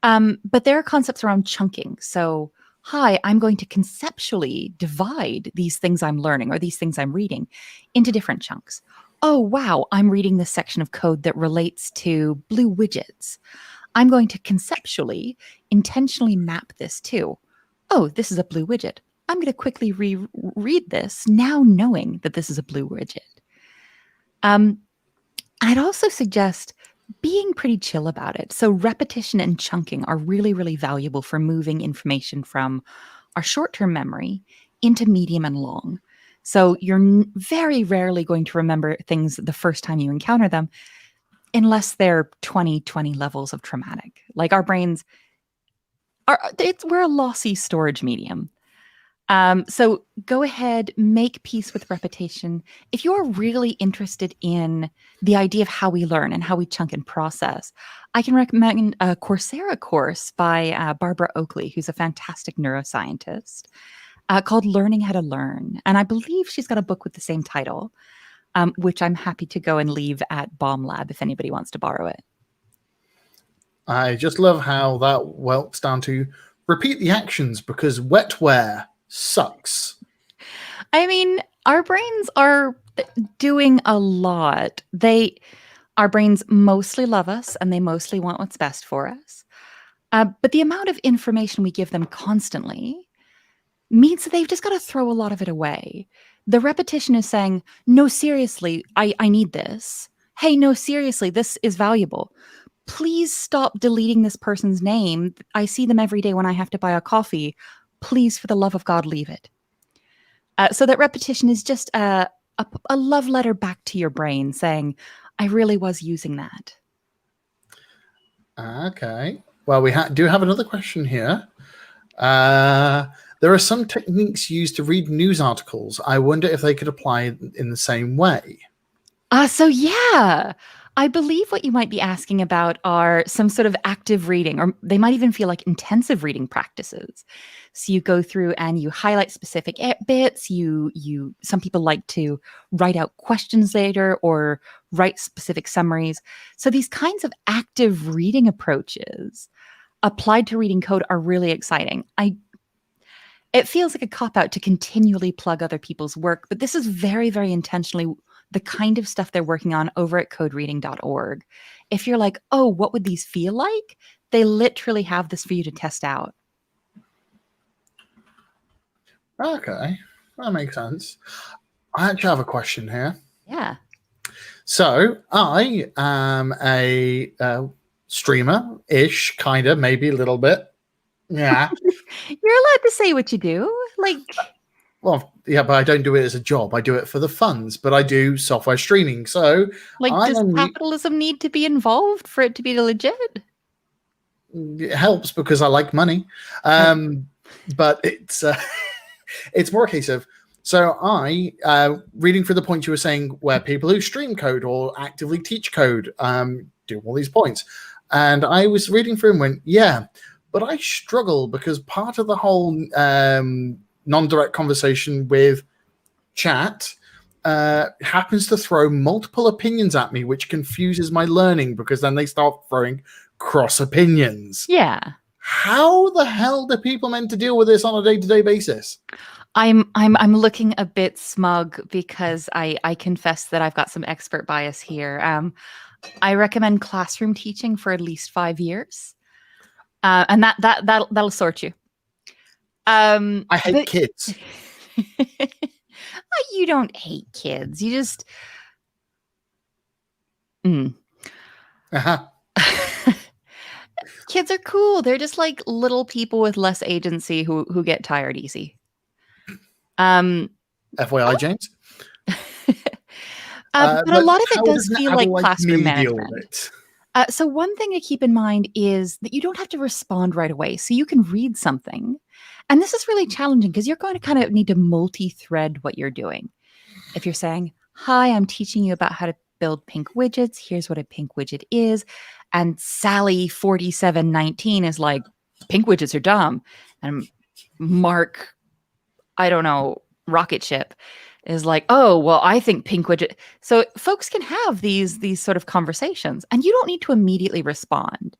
But there are concepts around chunking. So hi, I'm going to conceptually divide these things I'm learning or these things I'm reading into different chunks. Oh, wow, I'm reading this section of code that relates to blue widgets. I'm going to conceptually, intentionally map this to, oh, this is a blue widget. I'm going to quickly reread this now knowing that this is a blue widget. I'd also suggest being pretty chill about it. So repetition and chunking are really, really valuable for moving information from our short-term memory into medium and long. So you're very rarely going to remember things the first time you encounter them unless they're 20 levels of traumatic. Like our brains we're a lossy storage medium. So go ahead, make peace with repetition. If you're really interested in the idea of how we learn and how we chunk and process, I can recommend a Coursera course by Barbara Oakley, who's a fantastic neuroscientist, called Learning How to Learn. And I believe she's got a book with the same title, which I'm happy to go and leave at Bomb Lab if anybody wants to borrow it. I just love how that whelps down to repeat the actions because wetware sucks. I mean, our brains are doing a lot. Our brains mostly love us and they mostly want what's best for us. But the amount of information we give them constantly means that they've just got to throw a lot of it away. The repetition is saying, no, seriously, I need this. Hey, no, seriously, this is valuable. Please stop deleting this person's name. I see them every day when I have to buy a coffee. Please, for the love of God, leave it. So that repetition is just a love letter back to your brain saying, I really was using that. Okay. Well, we do have another question here. There are some techniques used to read news articles. I wonder if they could apply in the same way. So yeah, I believe what you might be asking about are some sort of active reading, or they might even feel like intensive reading practices. So you go through and you highlight specific bits. Some people like to write out questions later or write specific summaries. So these kinds of active reading approaches applied to reading code are really exciting. It feels like a cop-out to continually plug other people's work, but this is very, very intentionally the kind of stuff they're working on over at codereading.org. If you're like, oh, what would these feel like? They literally have this for you to test out. Okay, that makes sense. I actually have a question here. Yeah. So I am a streamer-ish, kind of, maybe a little bit. Yeah. You're allowed to say what you do. Like, Well, yeah, but I don't do it as a job. I do it for the funds, but I do software streaming. So does capitalism need to be involved for it to be legit? It helps because I like money. But it's it's more a case of, so I reading through the point you were saying where people who stream code or actively teach code do all these points. And I was reading through and went, yeah, but I struggle because part of the whole non-direct conversation with chat happens to throw multiple opinions at me, which confuses my learning because then they start throwing cross opinions. Yeah. How the hell do people meant to deal with this on a day-to-day basis? I'm looking a bit smug because I confess that I've got some expert bias here. I recommend classroom teaching for at least 5 years, and that'll sort you. I hate kids. You don't hate kids. You just. Uh-huh. Kids are cool. They're just like little people with less agency who get tired easy. FYI, James. But a lot of it does feel like classroom management. It? So one thing to keep in mind is that you don't have to respond right away. So you can read something. And this is really challenging because you're going to kind of need to multi-thread what you're doing. If you're saying, hi, I'm teaching you about how to build pink widgets. Here's what a pink widget is. And Sally 4719 is like, pink widgets are dumb. And Mark, I don't know, rocket ship is like, oh, well, I think pink widget. So folks can have these sort of conversations and you don't need to immediately respond.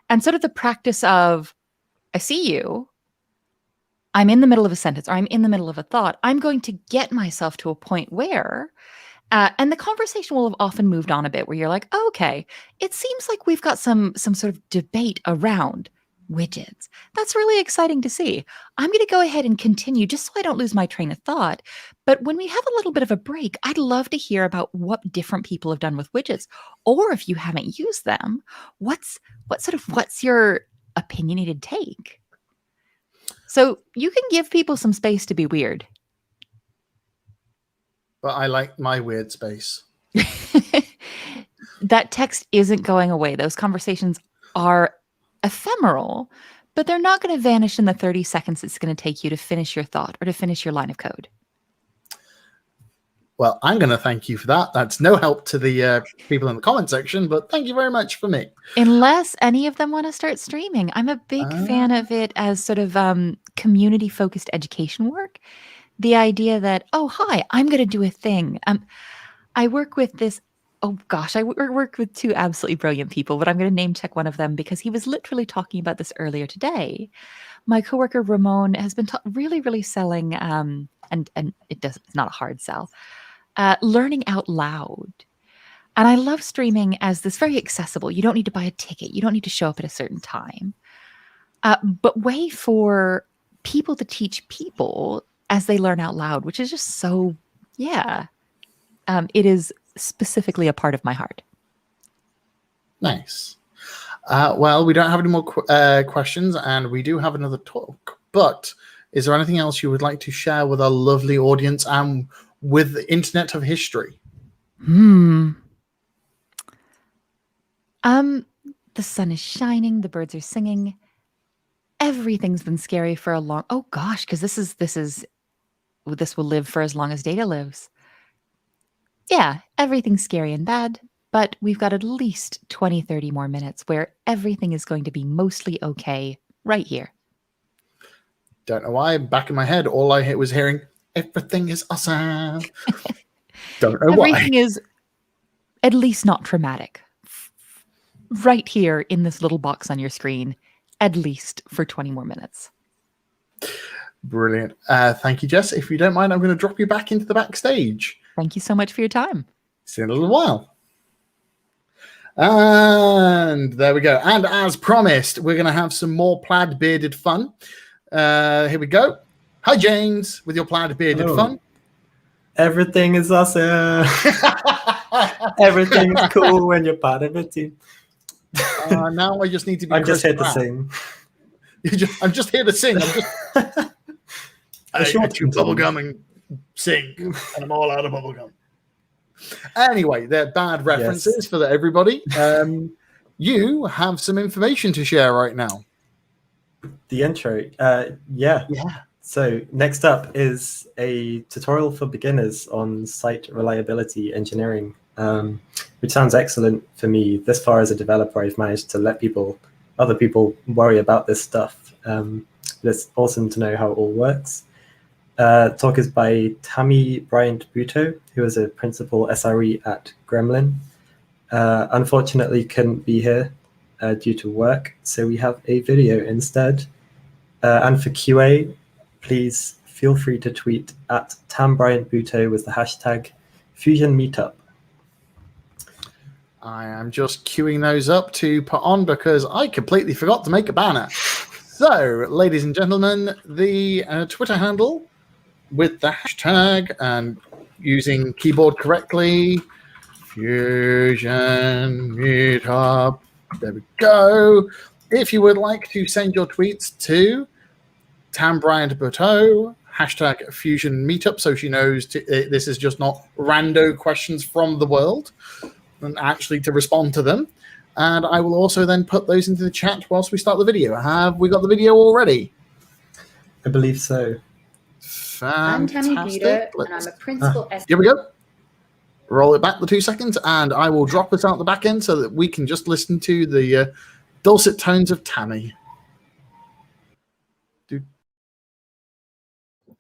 And sort of the practice of, I see you, I'm in the middle of a sentence or I'm in the middle of a thought. I'm going to get myself to a point where, and the conversation will have often moved on a bit where you're like, oh, okay, it seems like we've got some sort of debate around widgets. That's really exciting to see. I'm going to go ahead and continue just so I don't lose my train of thought. But when we have a little bit of a break, I'd love to hear about what different people have done with widgets. Or if you haven't used them, what's your opinionated take? So you can give people some space to be weird. But I like my weird space. That text isn't going away. Those conversations are ephemeral, but they're not going to vanish in the 30 seconds it's going to take you to finish your thought or to finish your line of code. Well, I'm going to thank you for that. That's no help to the people in the comment section, but thank you very much for me. Unless any of them want to start streaming. I'm a big fan of it as sort of community-focused education work. The idea that, oh, hi, I'm going to do a thing. I work with this, oh gosh, I work with two absolutely brilliant people, but I'm going to name check one of them because he was literally talking about this earlier today. My coworker, Ramon, has been really, really selling, and it's not a hard sell, learning out loud. And I love streaming as this very accessible. You don't need to buy a ticket. You don't need to show up at a certain time. But way for people to teach people as they learn out loud, which is just so, yeah. It is specifically a part of my heart. Nice. Well, we don't have any more questions, and we do have another talk. But is there anything else you would like to share with our lovely audience and with the Internet of History? The sun is shining. The birds are singing. Everything's been scary for a long. Oh gosh, because this will live for as long as data lives. Yeah, everything's scary and bad, but we've got at least 20, 30 more minutes where everything is going to be mostly okay right here. Don't know why. Back in my head, all I was hearing, everything is awesome. Don't know why. Everything is at least not traumatic. Right here in this little box on your screen, at least for 20 more minutes. Brilliant. Thank you, Jess. If you don't mind, I'm going to drop you back into the backstage. Thank you so much for your time. See you in a little while. And there we go. And as promised, we're going to have some more plaid bearded fun. Here we go. Hi, James, with your plaid bearded fun. Everything is awesome. Everything is cool when you're part of a team. Now I just need to be. I'm just Chris here to Pratt. sing. I'm just here to sing. I chew bubblegum and sing, and I'm all out of bubblegum. Anyway, they're bad references for everybody. You have some information to share right now. The intro. Yeah. So next up is a tutorial for beginners on site reliability engineering, which sounds excellent for me. This far as a developer, I've managed to let other people worry about this stuff. It's awesome to know how it all works. Talk is by Tammy Bryant-Butow, who is a principal SRE at Gremlin. Unfortunately, couldn't be here due to work, so we have a video instead. And for QA, please feel free to tweet at Tam Bryant-Butow with the hashtag Fusion Meetup. I am just queuing those up to put on because I completely forgot to make a banner. So, ladies and gentlemen, the Twitter handle with the hashtag and using keyboard correctly, Fusion Meetup. There we go. If you would like to send your tweets to Tam Bryant-Butow, hashtag Fusion Meetup, so she knows this is just not rando questions from the world, and actually to respond to them. And I will also then put those into the chat whilst we start the video. Have we got the video already? I believe so. Fantastic. I'm Tammy Butow, and I'm a principal. Here we go. Roll it back the 2 seconds, and I will drop us out the back end so that we can just listen to the dulcet tones of Tammy.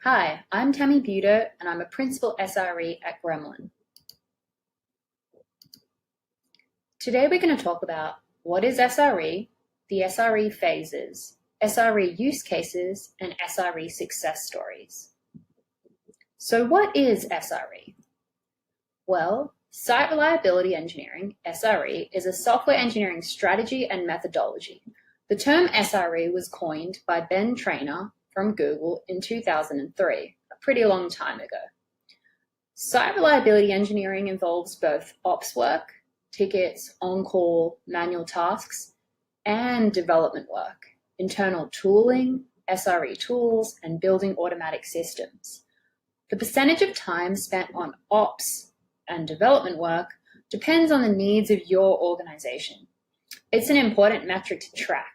Hi, I'm Tammy Butow, and I'm a principal SRE at Gremlin. Today we're going to talk about what is SRE, the SRE phases, SRE use cases, and SRE success stories. So what is SRE? Well, Site Reliability Engineering, SRE, is a software engineering strategy and methodology. The term SRE was coined by Ben Traynor from Google in 2003, a pretty long time ago. Site reliability engineering involves both ops work, tickets, on-call, manual tasks, and development work, internal tooling, SRE tools, and building automatic systems. The percentage of time spent on ops and development work depends on the needs of your organization. It's an important metric to track.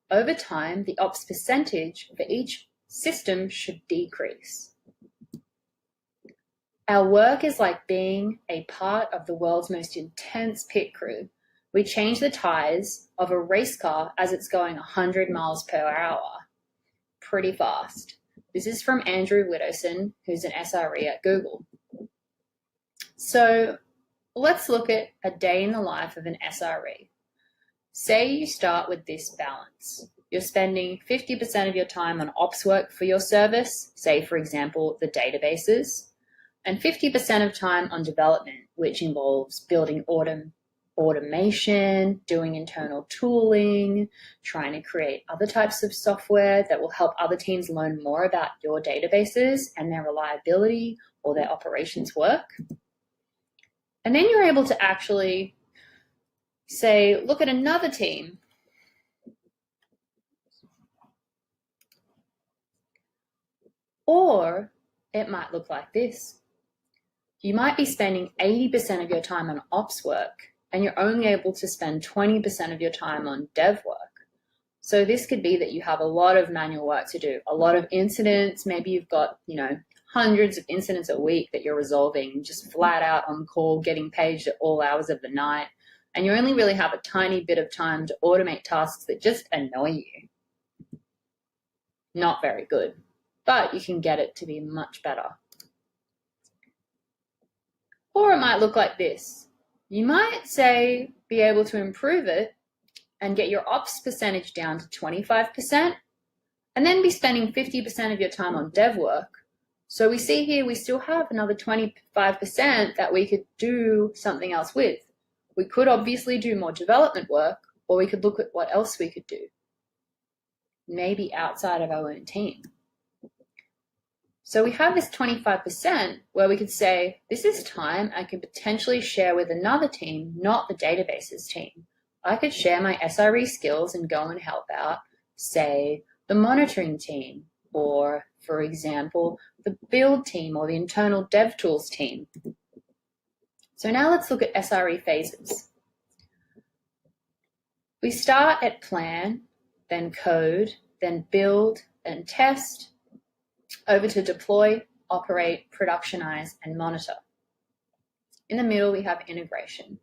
Over time, the ops percentage for each system should decrease. Our work is like being a part of the world's most intense pit crew. We change the tires of a race car as it's going 100 miles per hour. Pretty fast. This is from Andrew Widdowson, who's an SRE at Google. So let's look at a day in the life of an SRE. Say you start with this balance. You're spending 50% of your time on ops work for your service, say, for example, the databases, and 50% of time on development, which involves building automation, doing internal tooling, trying to create other types of software that will help other teams learn more about your databases and their reliability or their operations work. And then you're able to actually say, look at another team. Or it might look like this. You might be spending 80% of your time on ops work, and you're only able to spend 20% of your time on dev work. So this could be that you have a lot of manual work to do, a lot of incidents. Maybe you've got, hundreds of incidents a week that you're resolving, just flat out on call, getting paged at all hours of the night, and you only really have a tiny bit of time to automate tasks that just annoy you. Not very good, but you can get it to be much better. Or it might look like this. You might say be able to improve it and get your ops percentage down to 25%, and then be spending 50% of your time on dev work. So we see here we still have another 25% that we could do something else with. We could obviously do more development work, or we could look at what else we could do, maybe outside of our own team. So we have this 25% where we could say, this is time I could potentially share with another team, not the databases team. I could share my SRE skills and go and help out, say, the monitoring team, or, for example, the build team or the internal dev tools team. So now let's look at SRE phases. We start at plan, then code, then build, then test, over to deploy, operate, productionize, and monitor. In the middle, we have integration.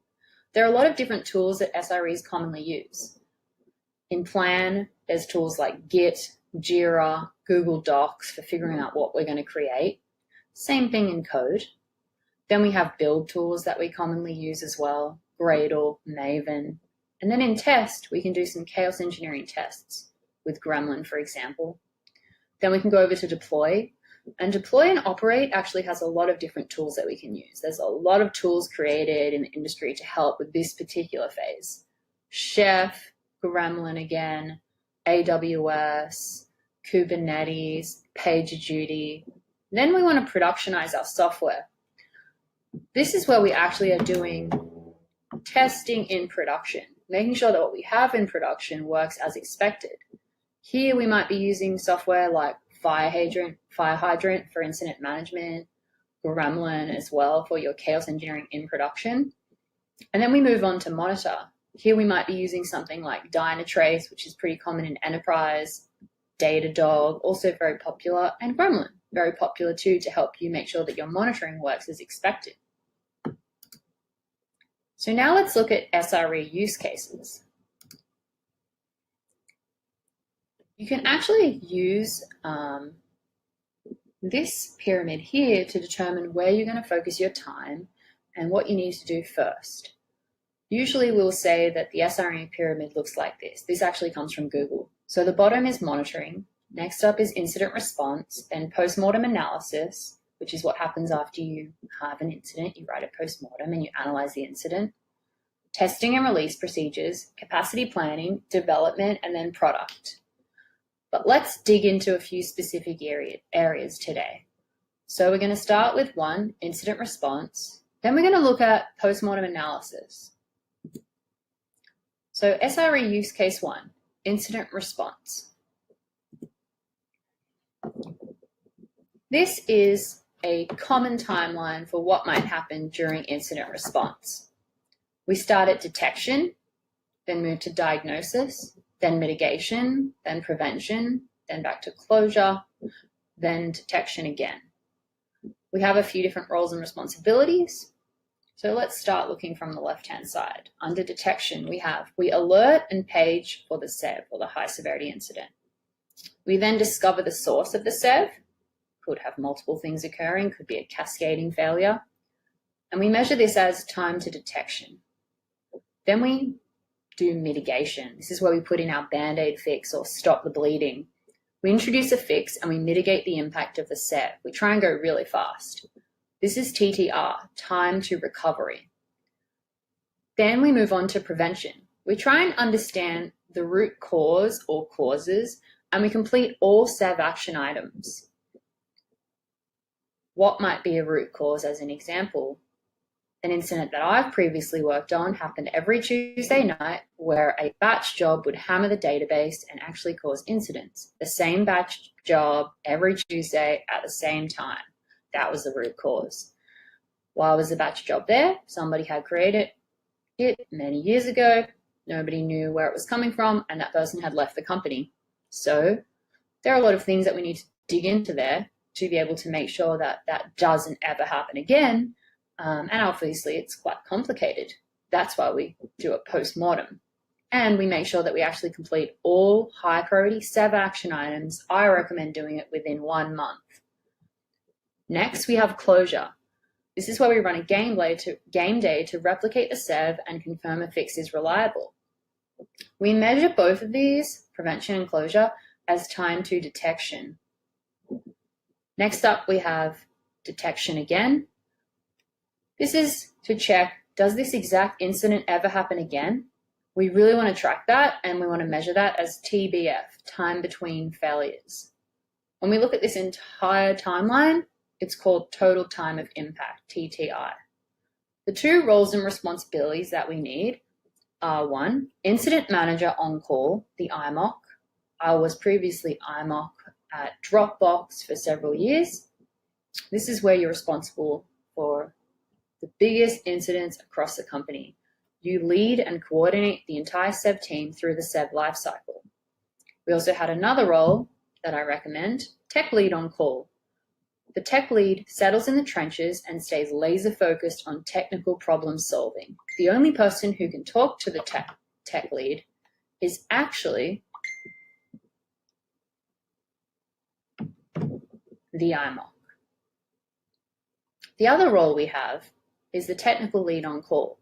There are a lot of different tools that SREs commonly use. In plan, there's tools like Git, Jira, Google Docs for figuring out what we're going to create. Same thing in code. Then we have build tools that we commonly use as well, Gradle, Maven. And then in test, we can do some chaos engineering tests with Gremlin, for example. Then we can go over to deploy. And deploy and operate actually has a lot of different tools that we can use. There's a lot of tools created in the industry to help with this particular phase. Chef, Gremlin again, AWS, Kubernetes, PagerDuty. Then we want to productionize our software. This is where we actually are doing testing in production, making sure that what we have in production works as expected. Here we might be using software like Fire Hydrant for incident management, Gremlin as well for your chaos engineering in production. And then we move on to monitor. Here we might be using something like Dynatrace, which is pretty common in enterprise, Datadog, also very popular, and Gremlin, very popular too, to help you make sure that your monitoring works as expected. So now let's look at SRE use cases. You can actually use this pyramid here to determine where you're going to focus your time and what you need to do first. Usually we'll say that the SRE pyramid looks like this. This actually comes from Google. So the bottom is monitoring. Next up is incident response, then postmortem analysis, which is what happens after you have an incident. You write a postmortem and you analyze the incident. Testing and release procedures, capacity planning, development, and then product. But let's dig into a few specific areas today. So we're going to start with one, incident response. Then we're going to look at postmortem analysis. So SRE use case 1, incident response. This is a common timeline for what might happen during incident response. We start at detection, then move to diagnosis, then mitigation, then prevention, then back to closure, then detection again. We have a few different roles and responsibilities. So let's start looking from the left-hand side. Under detection, we alert and page for the SEV, or the high severity incident. We then discover the source of the SEV. Could have multiple things occurring, could be a cascading failure. And we measure this as time to detection. Then we do mitigation. This is where we put in our Band-Aid fix or stop the bleeding. We introduce a fix and we mitigate the impact of the SEV. We try and go really fast. This is TTR, time to recovery. Then we move on to prevention. We try and understand the root cause or causes, and we complete all SEV action items. What might be a root cause as an example? An incident that I've previously worked on happened every Tuesday night where a batch job would hammer the database and actually cause incidents. The same batch job every Tuesday at the same time. That was the root cause. Why was the batch job there? Somebody had created it many years ago. Nobody knew where it was coming from, and that person had left the company. So there are a lot of things that we need to dig into there to be able to make sure that that doesn't ever happen again. And obviously it's quite complicated. That's why we do a post-mortem. And we make sure that we actually complete all high priority SEV action items. I recommend doing it within 1 month. Next, we have closure. This is where we run a game day to replicate the SEV and confirm a fix is reliable. We measure both of these, prevention and closure, as time to detection. Next up, we have detection again. This is to check, does this exact incident ever happen again? We really want to track that, and we want to measure that as TBF, time between failures. When we look at this entire timeline, it's called total time of impact, TTI. The two roles and responsibilities that we need are 1, incident manager on call, the IMOC. I was previously IMOC at Dropbox for several years. This is where you're responsible for the biggest incidents across the company. You lead and coordinate the entire SEV team through the SEV lifecycle. We also had another role that I recommend, tech lead on call. The tech lead settles in the trenches and stays laser focused on technical problem solving. The only person who can talk to the tech lead is actually the IMOC. The other role we have is the technical lead on call.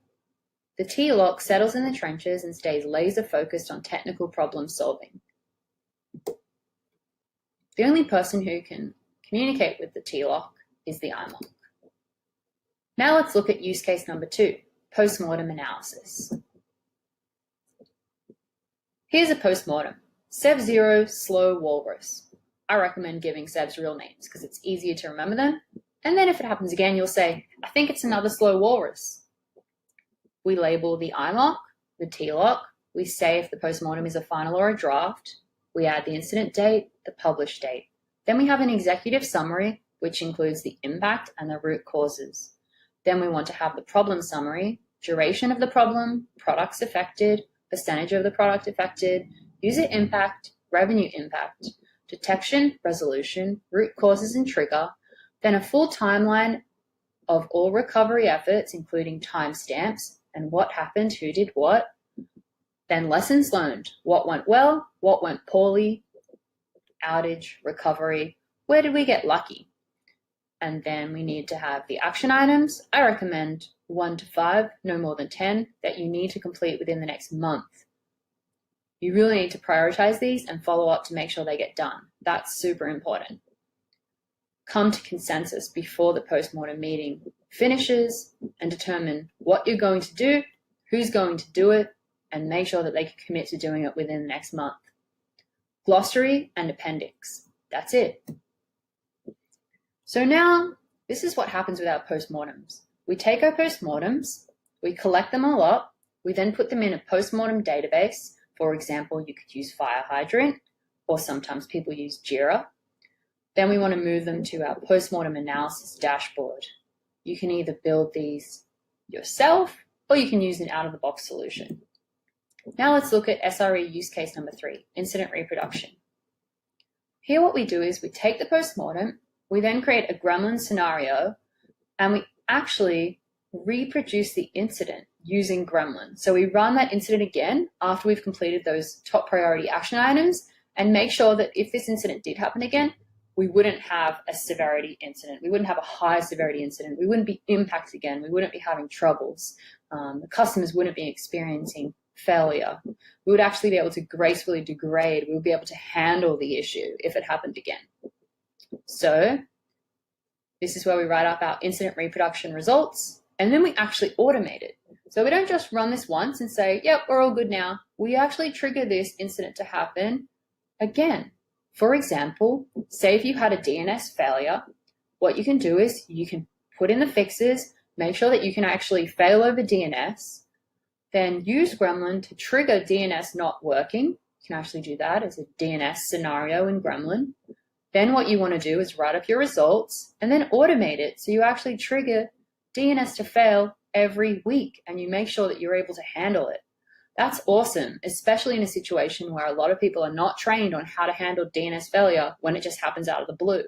The TLOC settles in the trenches and stays laser focused on technical problem solving. The only person who can communicate with the TLOC is the IMOC. Now let's look at use case number 2, post-mortem analysis. Here's a post-mortem, SEV0 slow walrus. I recommend giving SEVs real names because it's easier to remember them. And then if it happens again, you'll say, I think it's another slow walrus. We label the IMOC, the TLOC. We say if the post-mortem is a final or a draft. We add the incident date, the published date. Then we have an executive summary, which includes the impact and the root causes. Then we want to have the problem summary, duration of the problem, products affected, percentage of the product affected, user impact, revenue impact, detection, resolution, root causes and trigger, then a full timeline of all recovery efforts, including timestamps and what happened, who did what, then lessons learned, what went well, what went poorly, outage, recovery, where did we get lucky? And then we need to have the action items. I recommend 1 to 5, no more than 10, that you need to complete within the next month. You really need to prioritize these and follow up to make sure they get done. That's super important. Come to consensus before the post-mortem meeting finishes and determine what you're going to do, who's going to do it, and make sure that they can commit to doing it within the next month. Glossary and appendix. That's it. So now, this is what happens with our postmortems. We take our postmortems, we collect them all up, we then put them in a postmortem database. For example, you could use Fire Hydrant, or sometimes people use Jira. Then we want to move them to our postmortem analysis dashboard. You can either build these yourself, or you can use an out-of-the-box solution. Now let's look at SRE use case number 3, incident reproduction. Here what we do is we take the postmortem, we then create a gremlin scenario, and we actually reproduce the incident using gremlin. So we run that incident again after we've completed those top priority action items and make sure that if this incident did happen again, we wouldn't have a severity incident. We wouldn't have a high severity incident. We wouldn't be impacted again. We wouldn't be having troubles. The customers wouldn't be experiencing failure. We would actually be able to gracefully degrade. We would be able to handle the issue if it happened again. So this is where we write up our incident reproduction results, and then we actually automate it. So we don't just run this once and say, yep, we're all good now. We actually trigger this incident to happen again. For example, say if you had a DNS failure, what you can do is you can put in the fixes, make sure that you can actually fail over DNS, then use Gremlin to trigger DNS not working. You can actually do that as a DNS scenario in Gremlin. Then what you want to do is write up your results and then automate it so you actually trigger DNS to fail every week and you make sure that you're able to handle it. That's awesome, especially in a situation where a lot of people are not trained on how to handle DNS failure when it just happens out of the blue.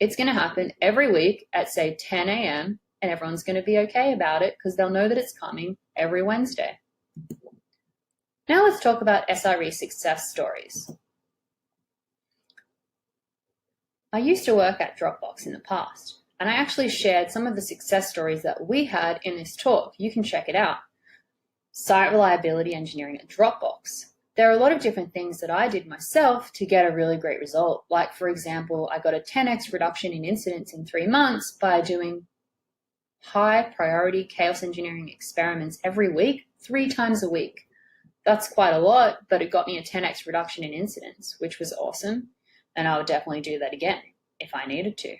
It's going to happen every week at, say, 10 a.m., and everyone's going to be okay about it because they'll know that it's coming every Wednesday. Now let's talk about SRE success stories. I used to work at Dropbox in the past, and I actually shared some of the success stories that we had in this talk. You can check it out. Site reliability engineering at Dropbox. There are a lot of different things that I did myself to get a really great result. Like, for example, I got a 10x reduction in incidents in 3 months by doing high priority chaos engineering experiments every week, 3 times a week. That's quite a lot, but it got me a 10x reduction in incidents, which was awesome. And I would definitely do that again if I needed to.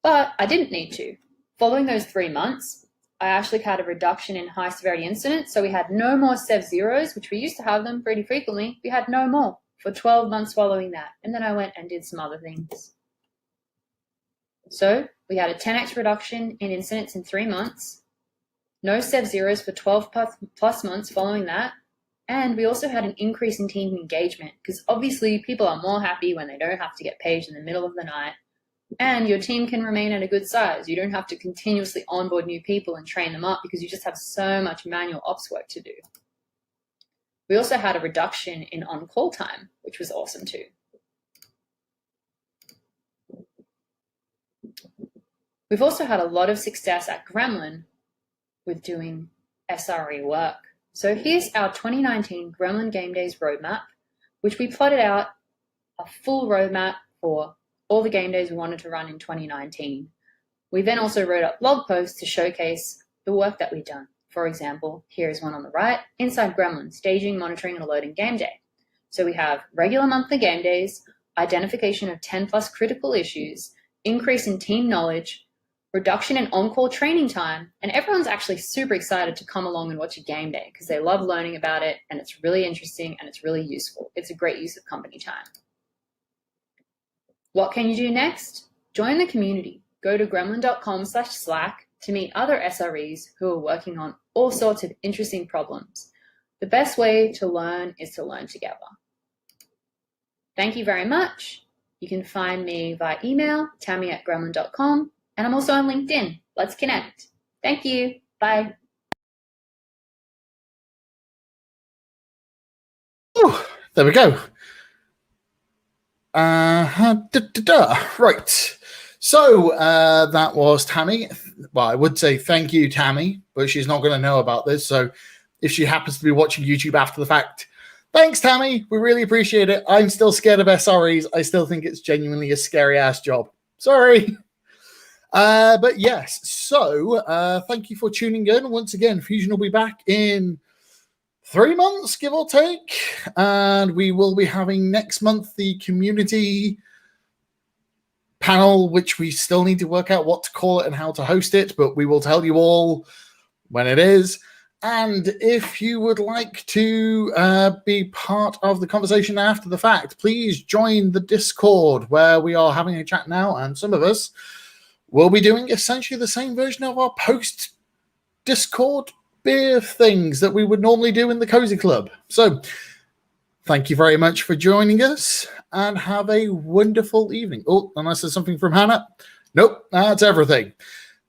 But I didn't need to. Following those 3 months, I actually had a reduction in high severity incidents. So we had no more SEV zeros, which we used to have them pretty frequently. We had no more for 12 months following that. And then I went and did some other things. So we had a 10x reduction in incidents in 3 months, no SEV zeros for 12 plus months following that. And we also had an increase in team engagement because obviously people are more happy when they don't have to get paged in the middle of the night. And your team can remain at a good size. You don't have to continuously onboard new people and train them up because you just have so much manual ops work to do. We also had a reduction in on-call time, which was awesome too. We've also had a lot of success at Gremlin with doing SRE work. So here's our 2019 Gremlin Game Days roadmap, which we plotted out a full roadmap for all the game days we wanted to run in 2019. We then also wrote up blog posts to showcase the work that we've done. For example, here is one on the right, Inside Gremlin, Staging, Monitoring, and Alerting Game Day. So we have regular monthly game days, identification of 10 plus critical issues, increase in team knowledge, reduction in on-call training time, and everyone's actually super excited to come along and watch a game day because they love learning about it and it's really interesting and it's really useful. It's a great use of company time. What can you do next? Join the community. Go to gremlin.com/Slack to meet other SREs who are working on all sorts of interesting problems. The best way to learn is to learn together. Thank you very much. You can find me via email, tammy@gremlin.com, and I'm also on LinkedIn. Let's connect. Thank you. Bye. Oh, there we go. Right. So that was Tammy. Well, I would say thank you, Tammy, but she's not going to know about this. So if she happens to be watching YouTube after the fact, thanks, Tammy. We really appreciate it. I'm still scared of SREs. I still think it's genuinely a scary ass job. Sorry. But yes, so thank you for tuning in. Once again, Fusion will be back in 3 months, give or take. And we will be having next month the community panel, which we still need to work out what to call it and how to host it, but we will tell you all when it is. And if you would like to be part of the conversation after the fact, please join the Discord where we are having a chat now, and some of us will be doing essentially the same version of our post-Discord beer things that we would normally do in the Cozy Club. So thank you very much for joining us and have a wonderful evening. Oh, unless there's something from Hannah. Nope, that's everything.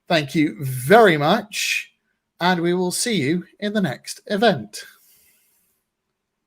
Thank you very much, and we will see you in the next event.